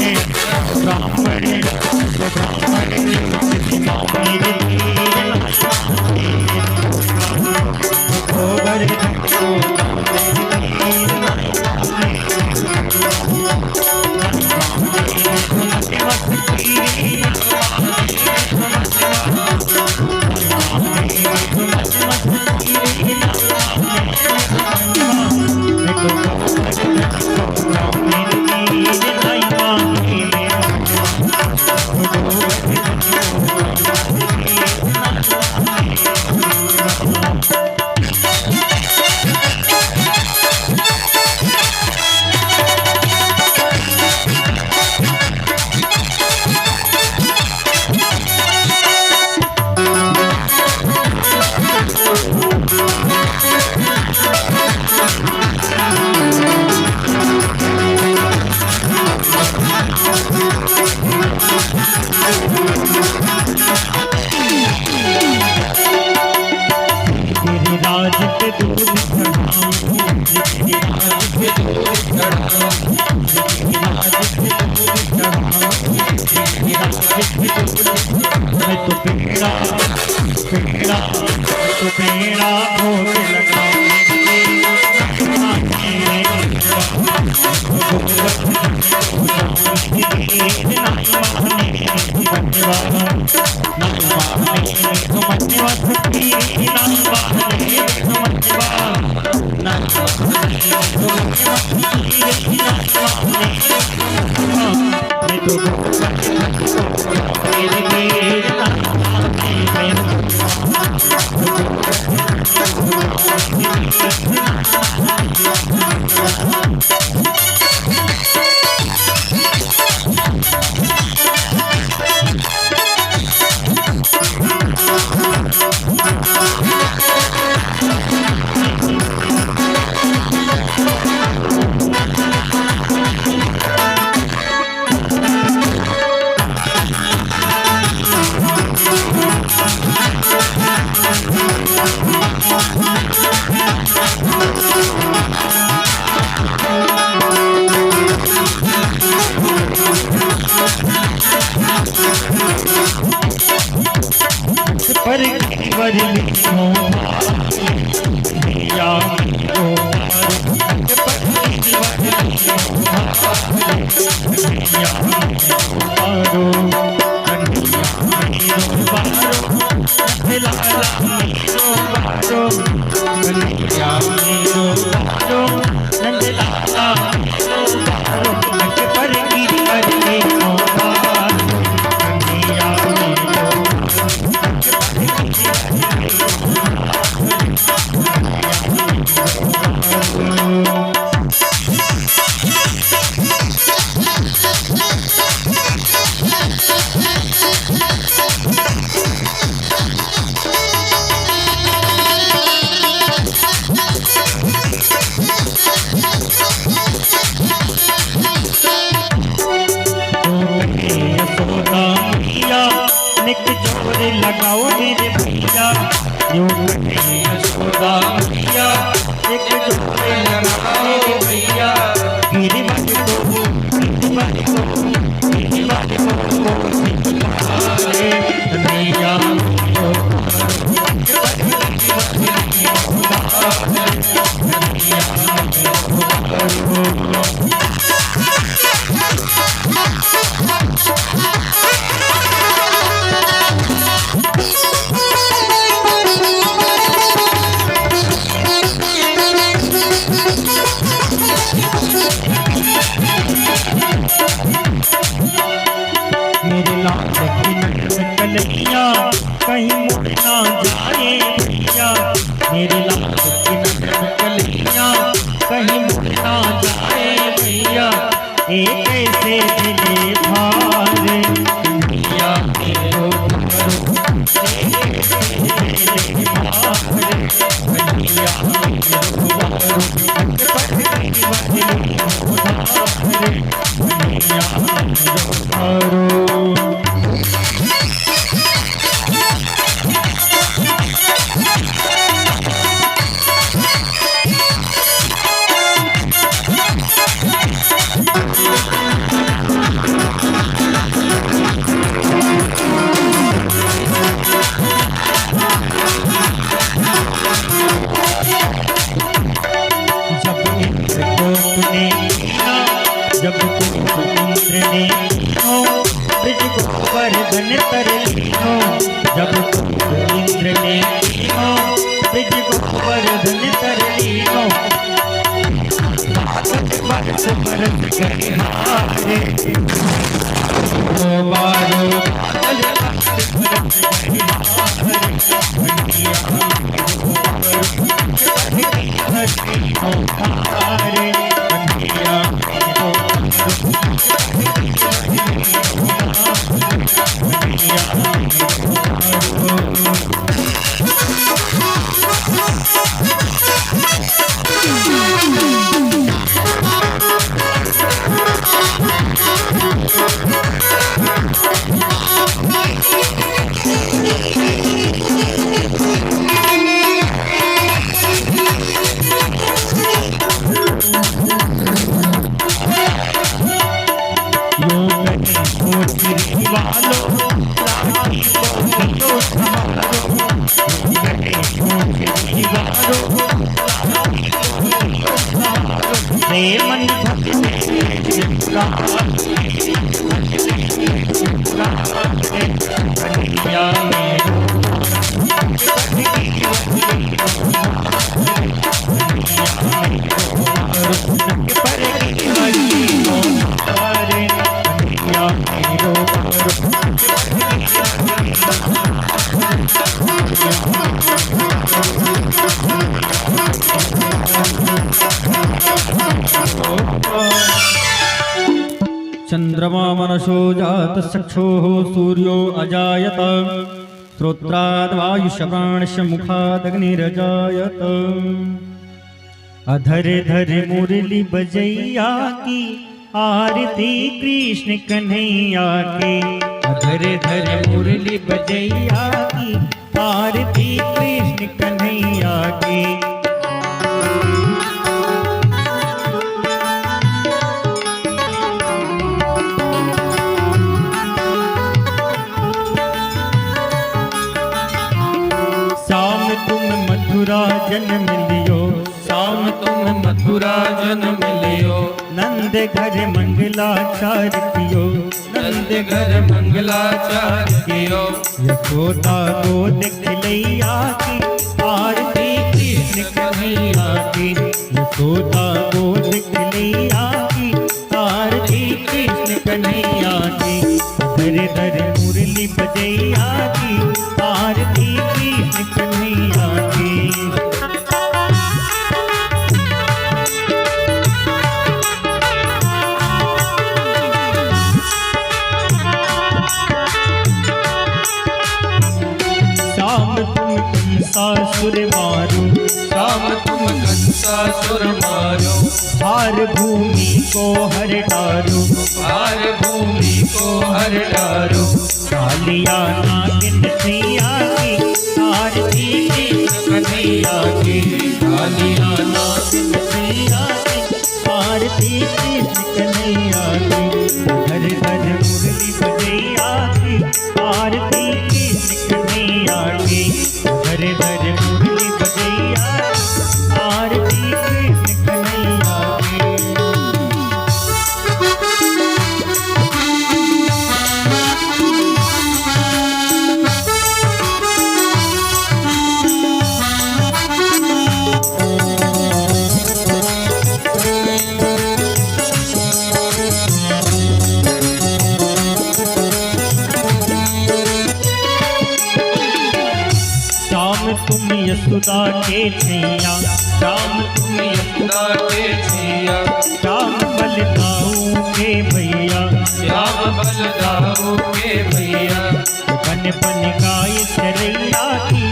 लगाओ मेरे भैया यशोदा भैया एक जोड़े लगाओ मेरे भैया मेरी बात को मेरी बात को मेरी बात को भैया कहीं मुड़ ना जाए भैया मेरे लाल की नजर में कलियां कहीं मुड़ ना जाए भैया एक ऐसे दिले भार भैया मेरो जब इंद्र ने ब्रज को वर्धन कर लीनो जब इंद्र ने ब्रज को वर्धन कर लीनो बरस बरस गए हारे बारो बादल बरस गए हारे मन भक्त चंद्रमा मनसो जात चक्षुः सूर्यो अजायत श्रोत्राद् वायुश्रवणस्य मुखादग्निरजायत। अधर धर मुरली बजैया की आरती कृष्ण कन्हैया की। अधर धर मुरली बजैया की आरती कृष्ण कन्हैया की। श्याम तुम मथुरा जन्म लियो, श्याम तुम मथुरा जन्म लियो, नंद घर मंगलाचार कियो, नंद घर मंगलाचार कियो। यशोदा गोद खिलैया की आरती कृष्ण कन्हैया की। यशोदा गोद खिलैया की आरती कृष्ण कन्हैया की। दर दर मुरली बजैया की आरती कृष्ण कन्हैया की। श्याम तुम कंसासुर मारो, श्याम तुम कंसासुर मारो, हार भूमि को हर डारो। भार भूमि को हर डारो। कालिया नागिन सैया की आरती कृष्ण कन्हैया की। कालिया नागिन सैया की आरती कृष्ण कन्हैया की। हर हर मुरली बजैया की आरती कृष्ण कन्हैया की। हर हर मुरली बजैया आरती कृष्ण कन्हैया की। श्याम तुम यशोदा के छैया, श्याम तुम यशोदा के छैया, श्याम बलदाऊ के भैया। श्याम बलदाऊ के भैया। बन बन गाय चरैया की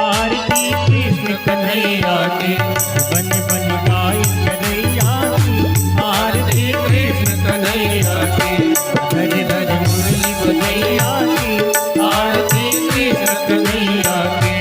आरती कृष्ण कन्हैया की। बन बन गाय चरैया की आरती कृष्ण कन्हैया की। धर धर मुरली बजैया की आरती कृष्ण कन्हैया की।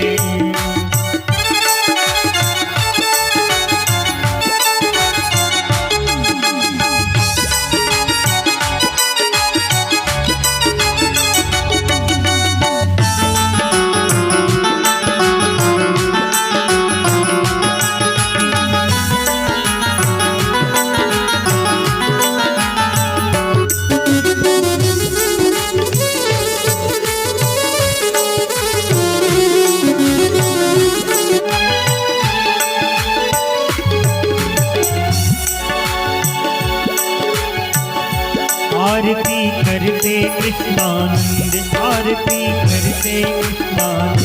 आरती करते कृष्णानंद, आरती करते कृष्णानंद।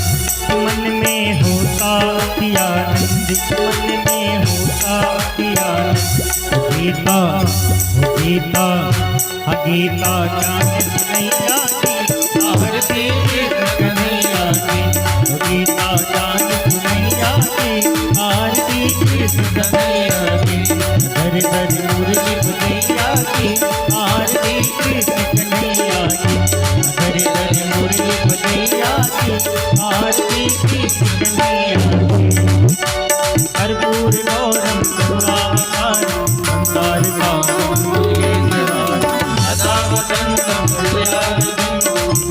मन में होता अति आनंद, मन में होता अति आनंद। गीता हो गीता, हाँ गीता जान कन्हैया की आरती कृष्ण कन्हैया की। हो गीता जान कन्हैया की आरती कृष्ण कन्हैया की। धर धर मुरली बजैया की आरती कृष्ण कन्हैया की। धर धर मुरली बजैया की आरती कृष्ण कन्हैया की। कर्पूर गौरम करुणावतारम संसार सारम भुजगेन्द्रहारम सदा वसंतम हृदयारविंदम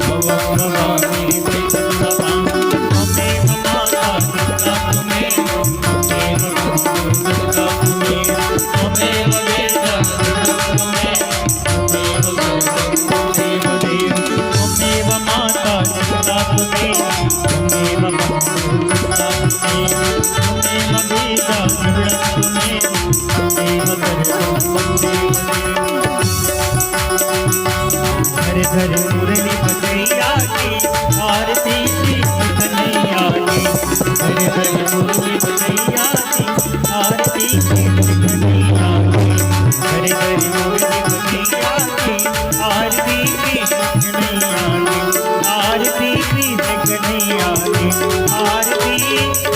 की